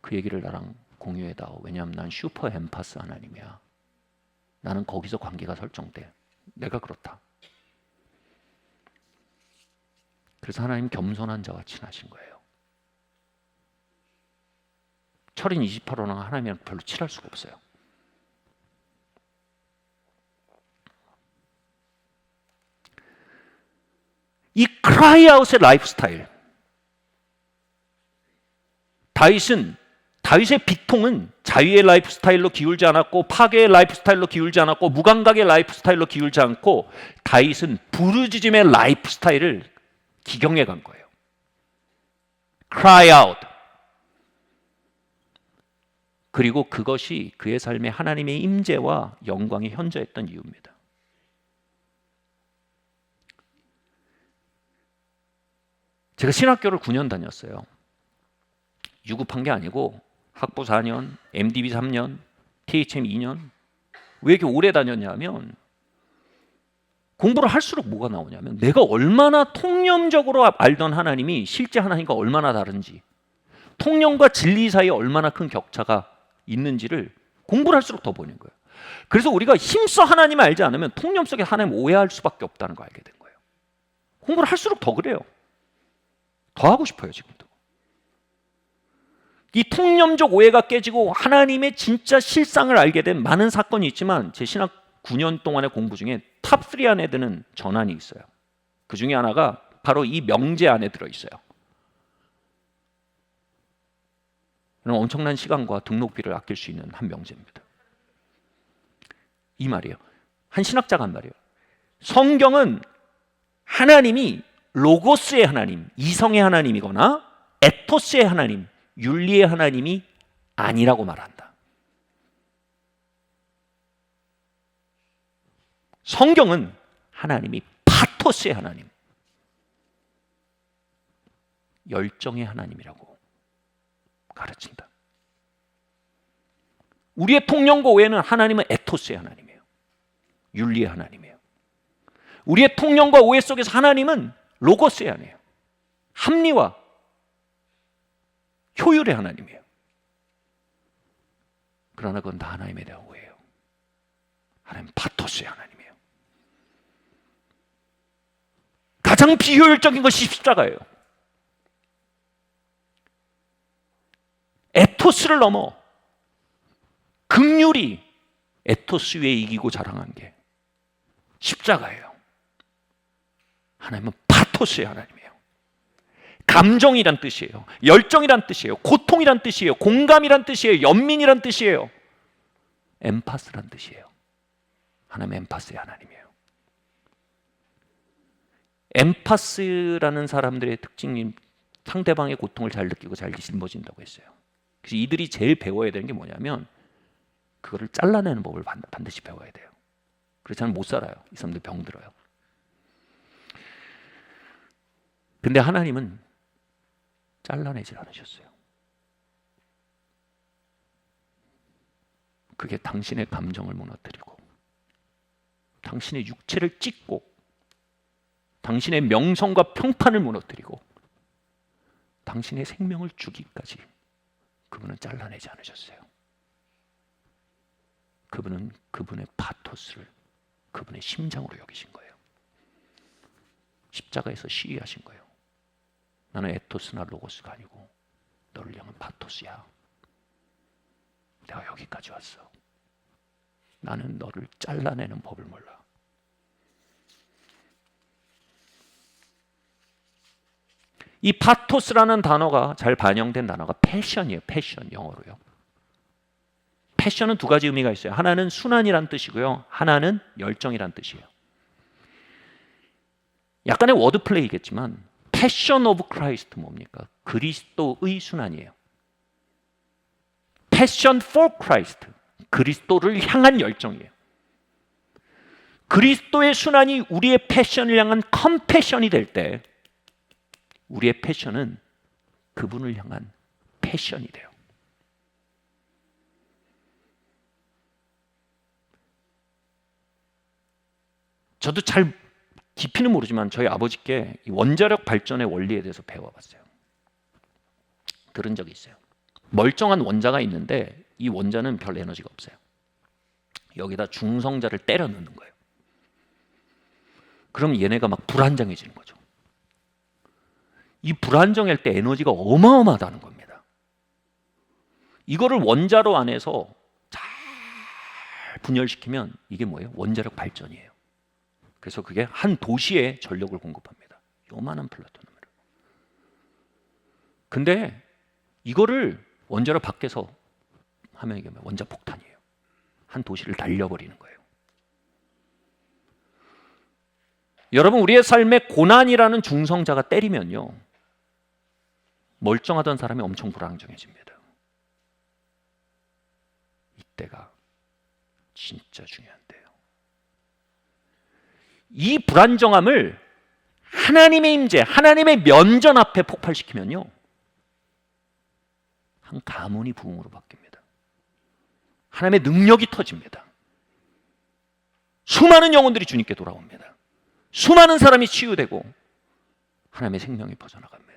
그 얘기를 나랑 공유해다오. 왜냐하면 난 슈퍼 엠파스 하나님이야. 나는 거기서 관계가 설정돼. 내가 그렇다. 그래서 하나님 겸손한 자와 친하신 거예요. 철인 28호는 하나님이랑 별로 친할 수가 없어요. 이 크라이아웃의 라이프 스타일. 다윗의 빅통은 자유의 라이프 스타일로 기울지 않았고 파괴의 라이프 스타일로 기울지 않았고 무감각의 라이프 스타일로 기울지 않고 다윗은 부르짖음의 라이프 스타일을 기경해 간 거예요. Cry out. 그리고 그것이 그의 삶에 하나님의 임재와 영광이 현저했던 이유입니다. 제가 신학교를 9년 다녔어요. 유급한 게 아니고 학부 4년, MDB 3년, THM 2년. 왜 이렇게 오래 다녔냐면 공부를 할수록 뭐가 나오냐면 내가 얼마나 통념적으로 알던 하나님이 실제 하나님과 얼마나 다른지, 통념과 진리 사이에 얼마나 큰 격차가 있는지를 공부를 할수록 더 보는 거예요. 그래서 우리가 힘써 하나님을 알지 않으면 통념 속에 하나님을 오해할 수밖에 없다는 걸 알게 된 거예요. 공부를 할수록 더 그래요. 더 하고 싶어요 지금도. 이 통념적 오해가 깨지고 하나님의 진짜 실상을 알게 된 많은 사건이 있지만 제 신학 9년 동안의 공부 중에 탑 3 안에 드는 전환이 있어요. 그 중에 하나가 바로 이 명제 안에 들어있어요. 엄청난 시간과 등록비를 아낄 수 있는 한 명제입니다. 이 말이에요. 한 신학자가 한 말이에요. 성경은 하나님이 로고스의 하나님, 이성의 하나님이거나 에토스의 하나님, 윤리의 하나님이 아니라고 말한다. 성경은 하나님이 파토스의 하나님, 열정의 하나님이라고 가르친다. 우리의 통념과 오해는 하나님은 에토스의 하나님이에요. 윤리의 하나님이에요. 우리의 통념과 오해 속에서 하나님은 로고스의 하나님이에요. 합리와 효율의 하나님이에요. 그러나 그건 다 하나님에 대한 오해예요. 하나님 파토스의 하나님이에요. 가장 비효율적인 것이 십자가예요. 에토스를 넘어 긍휼이 에토스 위에 이기고 자랑한 게 십자가예요. 하나님은 파토스의 하나님이에요. 감정이란 뜻이에요. 열정이란 뜻이에요. 고통이란 뜻이에요. 공감이란 뜻이에요. 연민이란 뜻이에요. 엠파스란 뜻이에요. 하나님 엠파스의 하나님이에요. 엠파스라는 사람들의 특징이 상대방의 고통을 잘 느끼고 잘 짊어진다고 했어요. 그래서 이들이 제일 배워야 되는 게 뭐냐면 그거를 잘라내는 법을 반드시 배워야 돼요. 그렇지 않으면 못 살아요. 이 사람들 병들어요. 근데 하나님은 잘라내질 않으셨어요. 그게 당신의 감정을 무너뜨리고 당신의 육체를 찢고 당신의 명성과 평판을 무너뜨리고 당신의 생명을 주기까지 그분은 잘라내지 않으셨어요. 그분은 그분의 파토스를 그분의 심장으로 여기신 거예요. 십자가에서 시위하신 거예요. 나는 에토스나 로고스가 아니고 너를 향한 파토스야. 내가 여기까지 왔어. 나는 너를 잘라내는 법을 몰라. 이 파토스라는 단어가 잘 반영된 단어가 패션이에요. 패션, 영어로요. 패션은 두 가지 의미가 있어요. 하나는 순환이란 뜻이고요. 하나는 열정이란 뜻이에요. 약간의 워드플레이겠지만 패션 오브 크라이스트 뭡니까? 그리스도의 순환이에요. 패션 포 크라이스트, 그리스도를 향한 열정이에요. 그리스도의 순환이 우리의 패션을 향한 컴패션이 될 때 우리의 패션은 그분을 향한 패션이 돼요. 저도 잘 깊이는 모르지만 저희 아버지께 원자력 발전의 원리에 대해서 배워봤어요. 들은 적이 있어요. 멀쩡한 원자가 있는데 이 원자는 별 에너지가 없어요. 여기다 중성자를 때려 넣는 거예요. 그럼 얘네가 막 불안정해지는 거죠. 이 불안정할 때 에너지가 어마어마하다는 겁니다. 이거를 원자로 안에서 잘 분열시키면 이게 뭐예요? 원자력 발전이에요. 그래서 그게 한 도시에 전력을 공급합니다. 요만한 플루토늄을. 근데 이거를 원자로 밖에서 하면 이게 원자 폭탄이에요. 한 도시를 날려버리는 거예요. 여러분, 우리의 삶에 고난이라는 중성자가 때리면요, 멀쩡하던 사람이 엄청 불안정해집니다. 이때가 진짜 중요한데요. 이 불안정함을 하나님의 임재, 하나님의 면전 앞에 폭발시키면요, 한 가문이 부흥으로 바뀝니다. 하나님의 능력이 터집니다. 수많은 영혼들이 주님께 돌아옵니다. 수많은 사람이 치유되고 하나님의 생명이 퍼져나갑니다.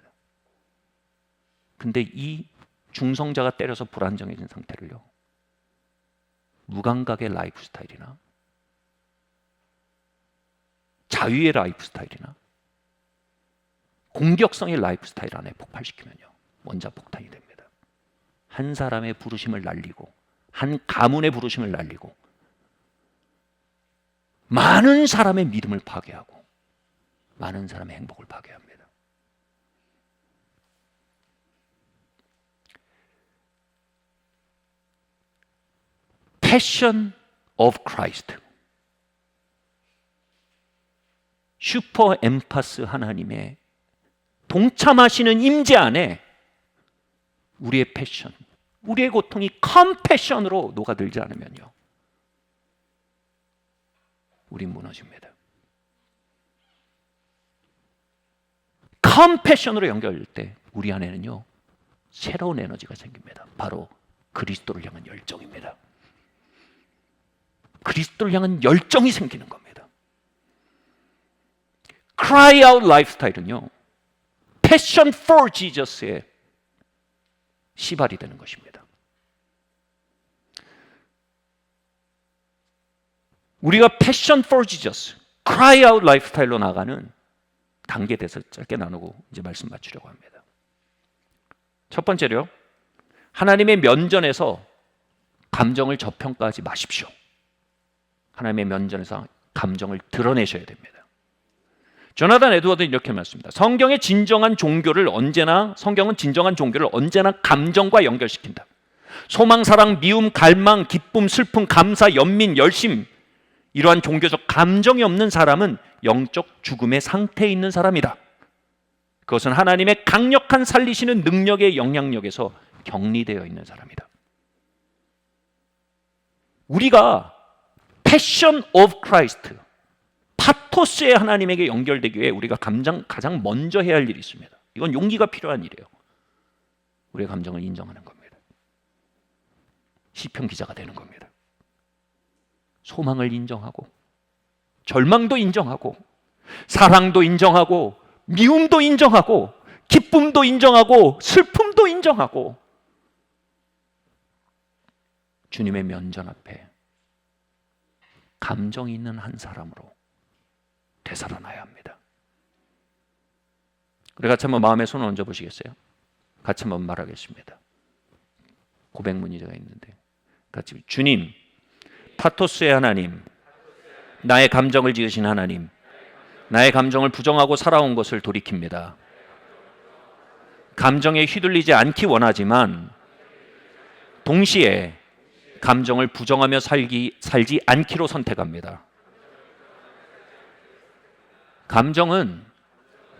근데 이 중성자가 때려서 불안정해진 상태를요, 무감각의 라이프 스타일이나 자유의 라이프 스타일이나 공격성의 라이프 스타일 안에 폭발시키면요, 원자 폭탄이 됩니다. 한 사람의 부르심을 날리고 한 가문의 부르심을 날리고 많은 사람의 믿음을 파괴하고 많은 사람의 행복을 파괴합니다. Passion of Christ, 슈퍼 엠파스 하나님의 동참하시는 임재 안에 우리의 패션, 우리의 고통이 컴패션으로 녹아들지 않으면요, 우린 무너집니다. 컴패션으로 연결될 때 우리 안에는요, 새로운 에너지가 생깁니다. 바로 그리스도를 향한 열정입니다. 그리스도를 향한 열정이 생기는 겁니다. Cry out 라이프스타일은요, Passion for Jesus의 시발이 되는 것입니다. 우리가 Passion for Jesus, Cry out 라이프스타일로 나가는 단계에 대해서 짧게 나누고 이제 말씀 마치려고 합니다. 첫 번째로요, 하나님의 면전에서 감정을 저평가하지 마십시오. 하나님의 면전에서 감정을 드러내셔야 됩니다. 조나단 에드워드는 이렇게 말씀합니다. 성경은 진정한 종교를 언제나 감정과 연결시킨다. 소망, 사랑, 미움, 갈망, 기쁨, 슬픔, 감사, 연민, 열심, 이러한 종교적 감정이 없는 사람은 영적 죽음의 상태에 있는 사람이다. 그것은 하나님의 강력한 살리시는 능력의 영향력에서 격리되어 있는 사람이다. 우리가 패션 오브 크라이스트, 파토스의 하나님에게 연결되기 위해 우리가 가장 먼저 해야 할 일이 있습니다. 이건 용기가 필요한 일이에요. 우리의 감정을 인정하는 겁니다. 시편 기자가 되는 겁니다. 소망을 인정하고, 절망도 인정하고, 사랑도 인정하고, 미움도 인정하고, 기쁨도 인정하고, 슬픔도 인정하고, 주님의 면전 앞에 감정이 있는 한 사람으로 되살아나야 합니다. 우리 같이 한번 마음에 손을 얹어 보시겠어요? 같이 한번 말하겠습니다. 고백 문의자가 있는데 같이, 주님, 파토스의 하나님, 나의 감정을 지으신 하나님, 나의 감정을 부정하고 살아온 것을 돌이킵니다. 감정에 휘둘리지 않기 원하지만 동시에 감정을 부정하며 살지 않기로 선택합니다. 감정은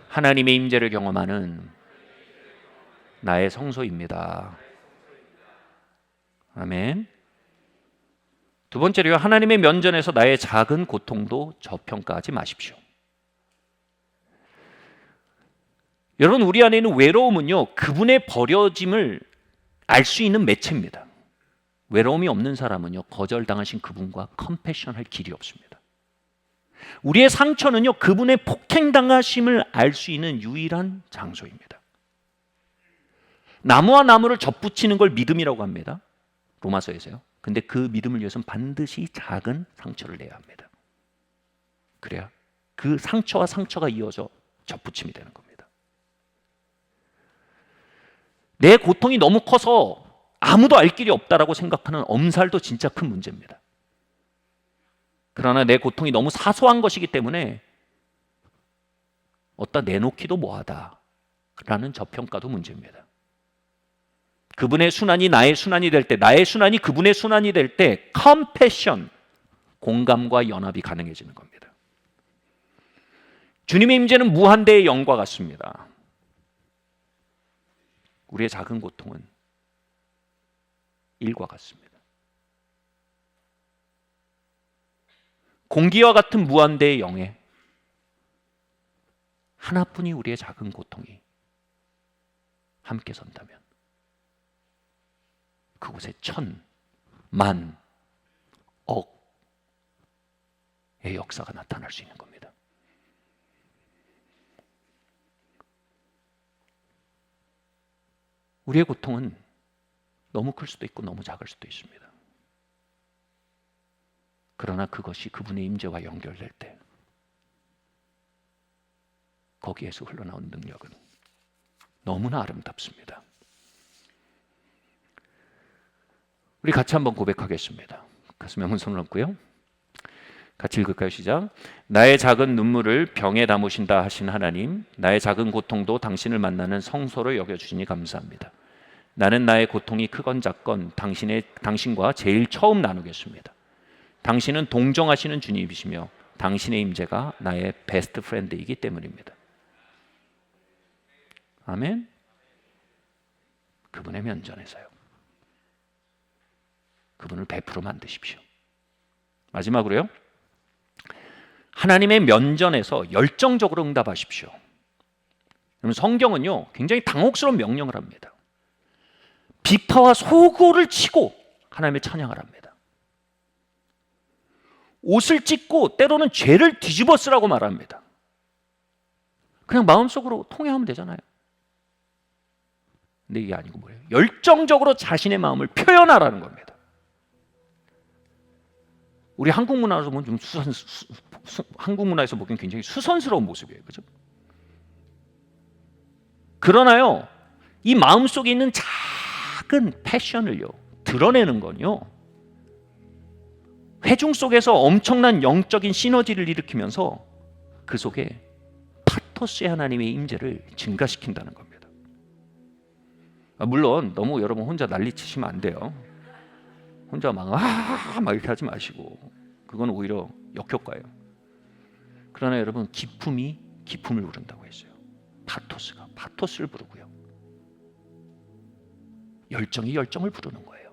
하나님의 임재를 경험하는 나의 성소입니다. 아멘. 두 번째로요, 하나님의 면전에서 나의 작은 고통도 저평가하지 마십시오. 여러분, 우리 안에 있는 외로움은요, 그분의 버려짐을 알 수 있는 매체입니다. 외로움이 없는 사람은요, 거절당하신 그분과 컴패션할 길이 없습니다. 우리의 상처는요, 그분의 폭행당하심을 알 수 있는 유일한 장소입니다. 나무와 나무를 접붙이는 걸 믿음이라고 합니다. 로마서에서요. 근데 그 믿음을 위해서는 반드시 작은 상처를 내야 합니다. 그래야 그 상처와 상처가 이어져 접붙임이 되는 겁니다. 내 고통이 너무 커서 아무도 알 길이 없다라고 생각하는 엄살도 진짜 큰 문제입니다. 그러나 내 고통이 너무 사소한 것이기 때문에 어디다 내놓기도 뭐하다라는 저평가도 문제입니다. 그분의 순환이 나의 순환이 될 때, 나의 순환이 그분의 순환이 될 때 컴패션, 공감과 연합이 가능해지는 겁니다. 주님의 임재는 무한대의 영과 같습니다. 우리의 작은 고통은 일과 같습니다. 공기와 같은 무한대의 영에 하나뿐이 우리의 작은 고통이 함께 선다면 그곳에 천, 만, 억의 역사가 나타날 수 있는 겁니다. 우리의 고통은 너무 클 수도 있고 너무 작을 수도 있습니다. 그러나 그것이 그분의 임재와 연결될 때 거기에서 흘러나온 능력은 너무나 아름답습니다. 우리 같이 한번 고백하겠습니다. 가슴에 한번 손을 얹고요. 같이 읽을까요? 시작. 나의 작은 눈물을 병에 담으신다 하신 하나님, 나의 작은 고통도 당신을 만나는 성소로 여겨주시니 감사합니다. 나는 나의 고통이 크건 작건 당신과 제일 처음 나누겠습니다. 당신은 동정하시는 주님이시며 당신의 임재가 나의 베스트 프렌드이기 때문입니다. 아멘. 그분의 면전에서요, 그분을 100% 만드십시오. 마지막으로요, 하나님의 면전에서 열정적으로 응답하십시오. 여러분, 성경은요 굉장히 당혹스러운 명령을 합니다. 비파와 소고를 치고 하나님의 찬양을 합니다. 옷을 찢고 때로는 죄를 뒤집어 쓰라고 말합니다. 그냥 마음속으로 통회하면 되잖아요. 근데 이게 아니고 뭐예요? 열정적으로 자신의 마음을 표현하라는 겁니다. 우리 한국 문화에서 보면 좀 한국 문화에서 보기엔 굉장히 수선스러운 모습이에요, 그죠? 그러나요, 이 마음속에 있는 작은 패션을요 드러내는 건요, 회중 속에서 엄청난 영적인 시너지를 일으키면서 그 속에 파토스의 하나님의 임재를 증가시킨다는 겁니다. 물론 너무 여러분 혼자 난리치시면 안 돼요. 혼자 막 이렇게 하지 마시고, 그건 오히려 역효과예요. 그러나 여러분, 기품이 기품을 부른다고 했어요. 파토스가 파토스를 부르고요, 열정이 열정을 부르는 거예요.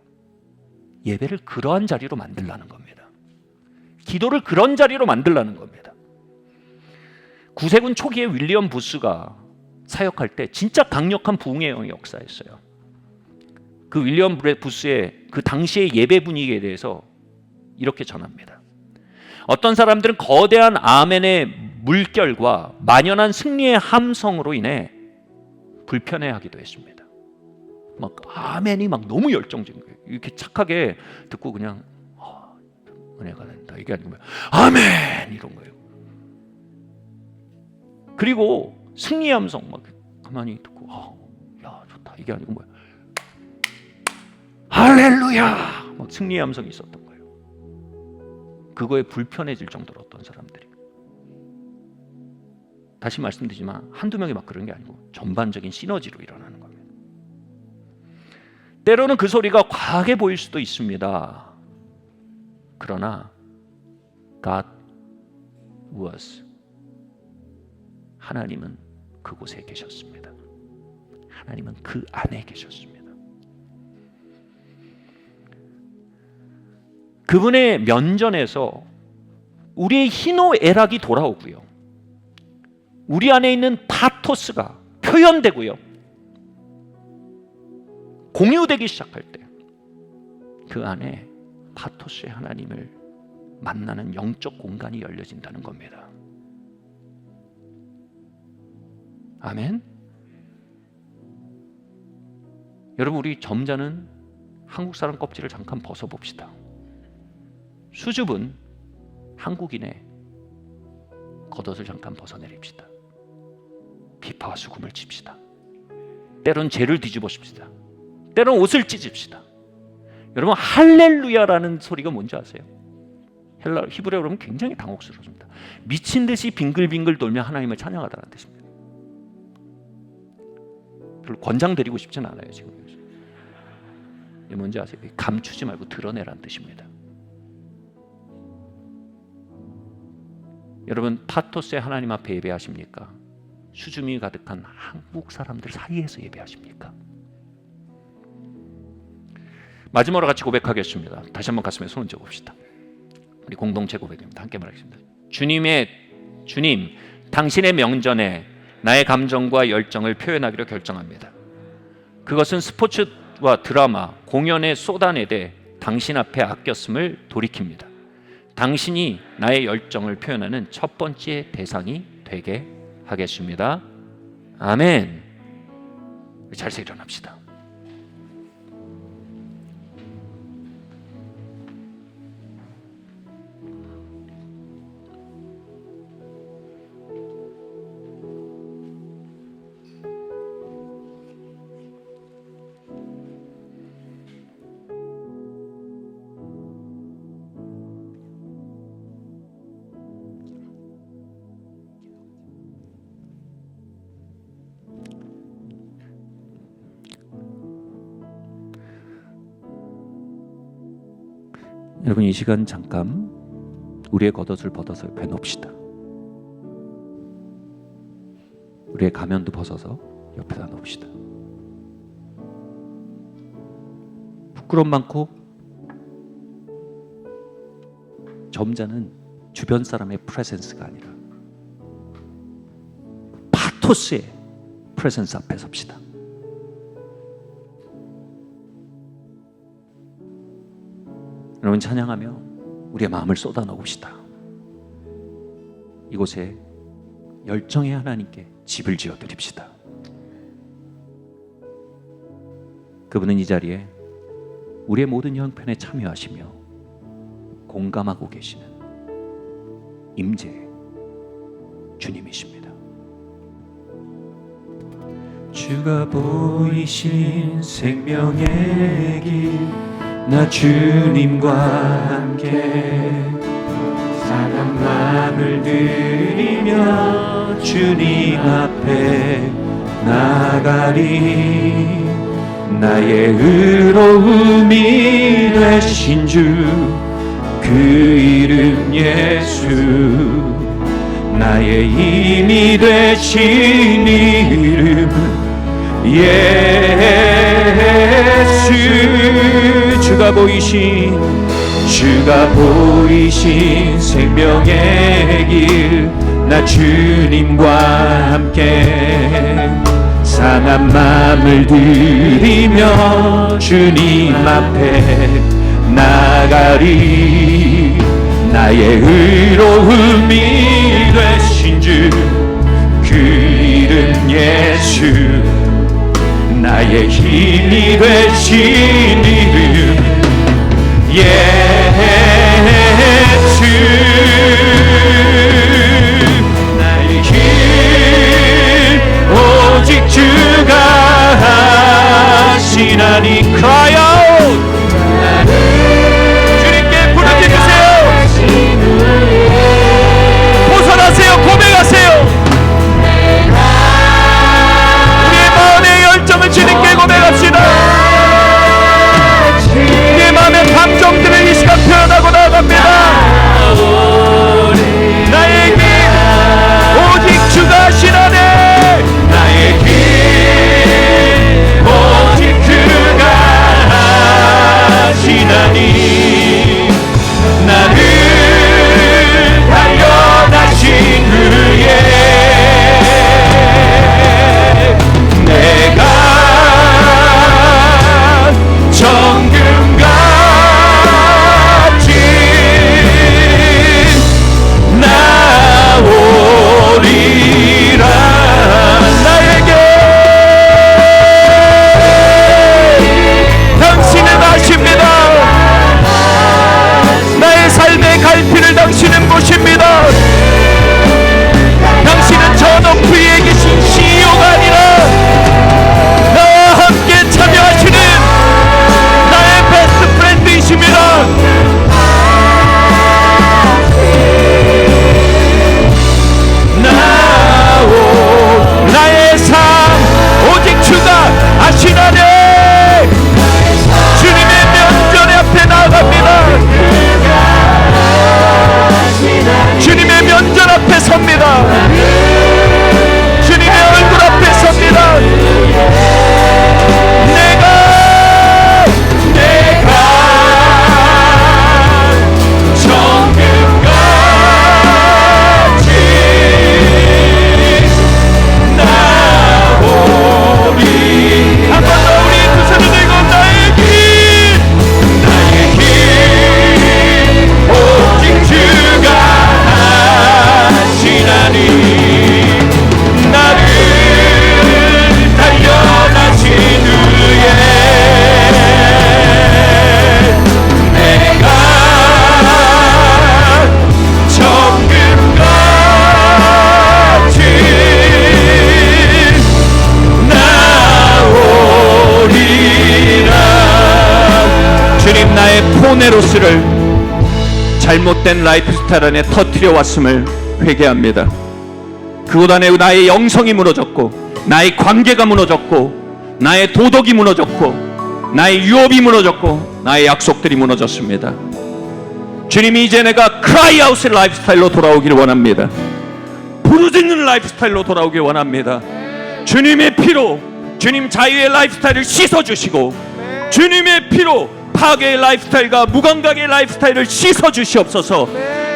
예배를 그러한 자리로 만들라는 겁니다. 기도를 그런 자리로 만들라는 겁니다. 구세군 초기에 윌리엄 부스가 사역할 때 진짜 강력한 부흥의 영이 역사했어요. 그 윌리엄 부스의 그 당시의 예배 분위기에 대해서 이렇게 전합니다. 어떤 사람들은 거대한 아멘의 물결과 만연한 승리의 함성으로 인해 불편해하기도 했습니다. 막 아멘이 막 너무 열정적인 거예요. 이렇게 착하게 듣고 그냥 은혜가 된다 이게 아니고 아멘 이런 거예요. 그리고 승리의 함성 막 가만히 듣고 야 좋다 이게 아니고 뭐야, 할렐루야 막 승리의 함성이 있었던 거예요. 그거에 불편해질 정도로 어떤 사람들이, 다시 말씀드리지만 한두 명이 막 그런 게 아니고 전반적인 시너지로 일어나는 겁니다. 때로는 그 소리가 과하게 보일 수도 있습니다. 그러나 God was, 하나님은 그곳에 계셨습니다. 하나님은 그 안에 계셨습니다. 그분의 면전에서 우리의 희노애락이 돌아오고요, 우리 안에 있는 파토스가 표현되고요, 공유되기 시작할 때 그 안에 파토스의 하나님을 만나는 영적 공간이 열려진다는 겁니다. 아멘. 여러분, 우리 점잖은 한국 사람 껍질을 잠깐 벗어봅시다. 수줍은 한국인의 겉옷을 잠깐 벗어내립시다. 비파와 수금을 칩시다. 때론 죄를 뒤집어십시다. 때론 옷을 찢읍시다. 여러분, 할렐루야라는 소리가 뭔지 아세요? 히브리어로 그러면 굉장히 당혹스럽습니다. 미친 듯이 빙글빙글 돌며 하나님을 찬양하다는 뜻입니다. 별로 권장드리고 싶진 않아요 지금. 이게 뭔지 아세요? 감추지 말고 드러내라는 뜻입니다. 여러분, 파토스의 하나님 앞에 예배하십니까? 수줍음이 가득한 한국 사람들 사이에서 예배하십니까? 마지막으로 같이 고백하겠습니다. 다시 한번 가슴에 손을 쥐어봅시다. 우리 공동체 고백입니다. 함께 말하겠습니다. 주님, 당신의 명전에 나의 감정과 열정을 표현하기로 결정합니다. 그것은 스포츠와 드라마, 공연에 쏟아내되 당신 앞에 아꼈음을 돌이킵니다. 당신이 나의 열정을 표현하는 첫 번째 대상이 되게 하겠습니다. 아멘. 잘서 일어납시다. 여러분, 이 시간 잠깐 우리의 겉옷을 벗어서 옆에 놓읍시다. 우리의 가면도 벗어서 옆에다 놓읍시다. 부끄러움 많고 점잖은 주변 사람의 프레젠스가 아니라 파토스의 프레젠스 앞에 섭시다. 여러분, 찬양하며 우리의 마음을 쏟아넣읍시다. 이곳에 열정의 하나님께 집을 지어드립시다. 그분은 이 자리에 우리의 모든 형편에 참여하시며 공감하고 계시는 임재 주님이십니다. 주가 보이신 생명의 길, 나 주님과 함께 사랑 마음을 드리며 주님 앞에 나가리. 나의 의로움이 되신 주 그 이름 예수, 나의 힘이 되신 이름 예수. 주가 보이신 생명의 길, 나 주님과 함께 상한 마음을 드리며 주님 앞에 나가리. 나의 의로움이 되신 주 그 이름 예수, 나의 힘이 되신 이름 예수. 나의 힘 오직 주가 하시나니. Cry out. 주님께 부르짖으세요. 벗어나세요. 고백하세요. 우리의 마음의 열정을 주님께 고백합시다. 우리의 마음의 감정들을 이 시간 표현하고 나아갑니다. 나의 길 오직 주가 하시나니. 나의 길 오직 그가 하시나니. 나를 달려다신 후에 내가 정금같이 나오리라. 나에게 당신은 아십니다. 나의 삶의 갈피를 당신은 보십니다. 당신은 저 높이에 계신 CEO가 아니라 나와 함께 참여하시는 나의 베스트 프렌드이십니다. 나의 삶 오직 주가 아시나니. 주님의 면전의 앞에 나아갑니다. 주님의 면전 앞에 섭니다. 주님의 얼굴 앞에 섭니다. 내가 정금같이 나오리. 한 번 더 우리 두 손을 들고 나의 길 오직 주가 하시나니. 나를 달려다신 후에 내가 정금같이 나오리라. 주님, 나의 포네로스를 잘못된 라이프 스타일 안에 터뜨려 왔음을 회개합니다. 그곳 안에 나의 영성이 무너졌고, 나의 관계가 무너졌고, 나의 도덕이 무너졌고, 나의 유업이 무너졌고, 나의 약속들이 무너졌습니다. 주님이 이제 내가 크라이 아웃의 라이프 스타일로 돌아오기를 원합니다. 부르짖는 라이프 스타일로 돌아오길 원합니다. 주님의 피로 주님 자유의 라이프 스타일을 씻어주시고, 주님의 피로 파괴의 라이프 스타일과 무감각의 라이프 스타일을 씻어 주시옵소서.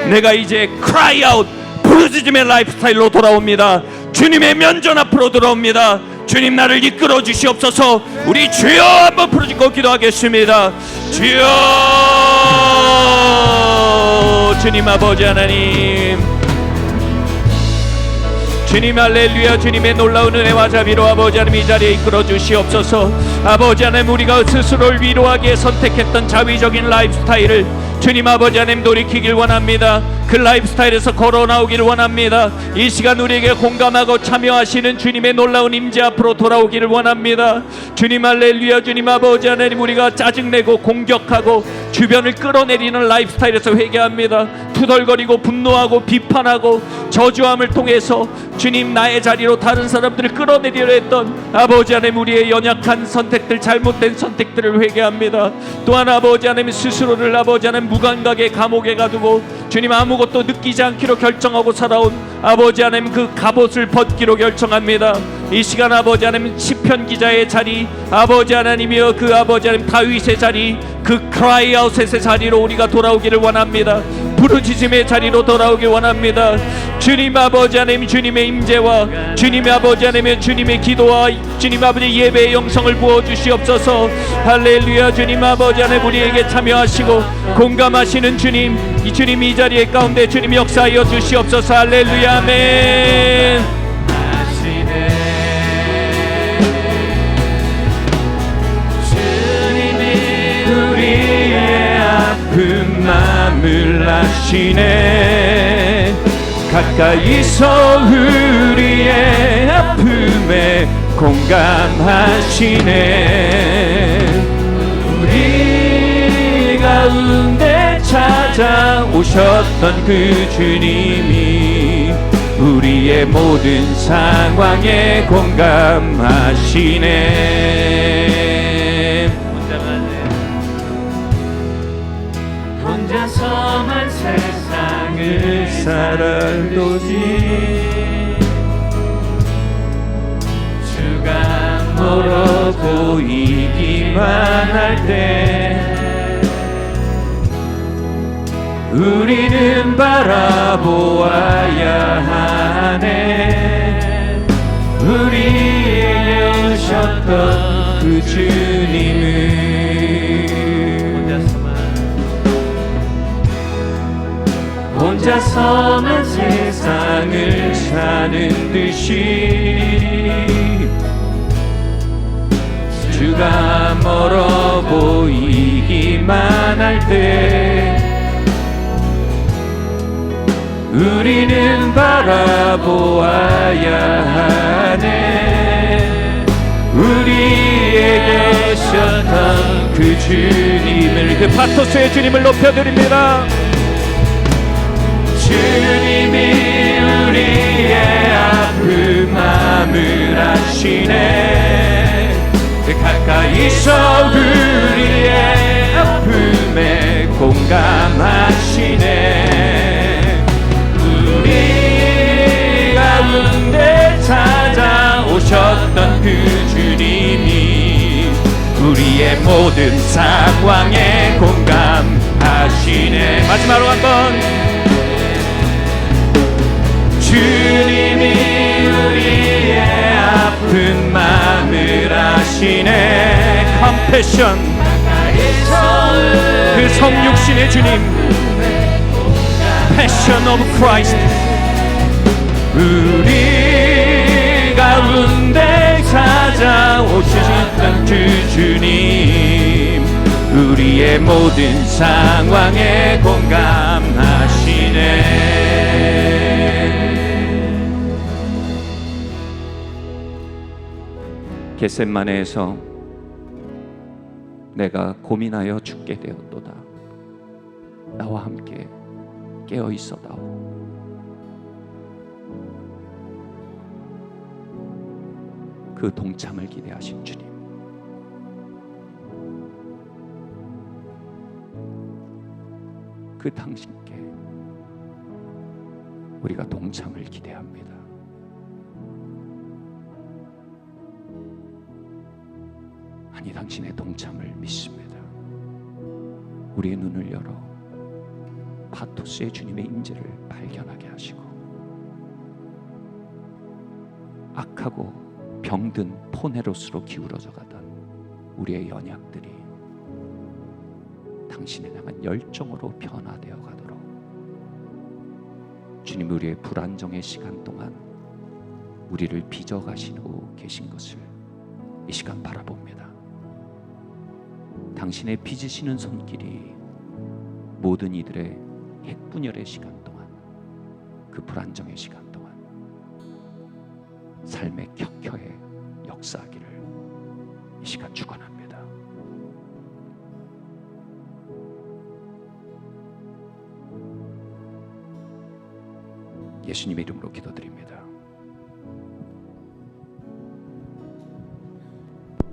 내가 이제 크라이 아웃 부르짖음의 라이프 스타일로 돌아옵니다. 주님의 면전 앞으로 돌아옵니다. 주님, 나를 이끌어 주시옵소서. 우리 주여 한번 부르짖고 기도하겠습니다. 주여. 주님 아버지 하나님, 주님 할렐루야. 주님의 놀라운 은혜와 자비로 아버지 하나님 이 자리에 이끌어 주시옵소서. 아버지 하나님, 우리가 스스로를 위로하기에 선택했던 자위적인 라이프 스타일을 주님 아버지 하나님 돌이키길 원합니다. 그 라이프 스타일에서 걸어 나오기를 원합니다. 이 시간 우리에게 공감하고 참여하시는 주님의 놀라운 임재 앞으로 돌아오기를 원합니다. 주님 할렐루야. 주님 아버지 하나님, 우리가 짜증내고 공격하고 주변을 끌어내리는 라이프 스타일에서 회개합니다. 투덜거리고 분노하고 비판하고 저주함을 통해서 주님 나의 자리로 다른 사람들을 끌어내리려 했던 아버지 하나님, 우리의 연약한 선택들, 잘못된 선택들을 회개합니다. 또한 아버지 하나님, 스스로를 아버지 하나님 무감각의 감옥에 가두고 주님 아무것도 느끼지 않기로 결정하고 살아온 아버지 하나님, 그 갑옷을 벗기로 결정합니다. 이 시간 아버지 하나님, 시편 기자의 자리, 아버지 하나님이여 그 아버지 하나님 다윗의 자리, 그 크라이아웃의 자리로 우리가 돌아오기를 원합니다. 부르짖음의 자리로 돌아오길 원합니다. 주님 아버지 하나님, 주님의 임재와 주님의 아버지 하나님의 주님의 기도와 주님 아버지 예배의 영성을 부어주시옵소서. 할렐루야. 주님 아버지 하나님, 우리에게 참여하시고 공감하시는 주님, 이 주님 이 자리에 가운데 주님 역사하여 주시옵소서. 할렐루야. 아멘. 아픈 마음을 아시네. 가까이서 우리의 아픔에 공감하시네. 우리 가운데 찾아오셨던 그 주님이 우리의 모든 상황에 공감하시네. 혼자서만 세상을 살아도지 주가 멀어 보이기만 할 때 우리는 바라보아야 하네. 우리에게 오셨던 그 주님을 혼자서만 세상을 사는 듯이 주가 멀어 보이기만 할 때 우리는 바라보아야 하네. 우리에게 오셨던 그 주님을, 그 파토스의 주님을 높여드립니다. 주님이 우리의 아픈 마음을 아시네. 가까이서 우리의 아픔에 공감하시네. 우리 가운데 찾아오셨던 그 주님이 우리의 모든 상황에 공감하시네. 마지막으로 한번 주님이 우리의 아픈 마음을 아시네. 컴패션, 그 성육신의 주님, 패션 오브 크라이스트. 우리 가운데 찾아오셨던 그 주님 우리의 모든 상황에 공감하시네. 겟셋마네에서 내가 고민하여 죽게 되었도다. 나와 함께 깨어 있어다오. 그 동참을 기대하신 주님, 그 당신께 우리가 동참을 기대합니다. 아니, 당신의 동참을 믿습니다. 우리의 눈을 열어 파토스의 주님의 임재를 발견하게 하시고 악하고 병든 포네로스로 기울어져 가던 우리의 연약들이 당신에 향한 열정으로 변화되어 가도록 주님, 우리의 불안정의 시간 동안 우리를 빚어가시고 계신 것을 이 시간 바라봅니다. 당신의 빚으시는 손길이 모든 이들의 핵분열의 시간 동안 그 불안정의 시간 동안 삶의 켜켜에 역사하기를 이 시간 축원합니다. 예수님의 이름으로 기도드립니다.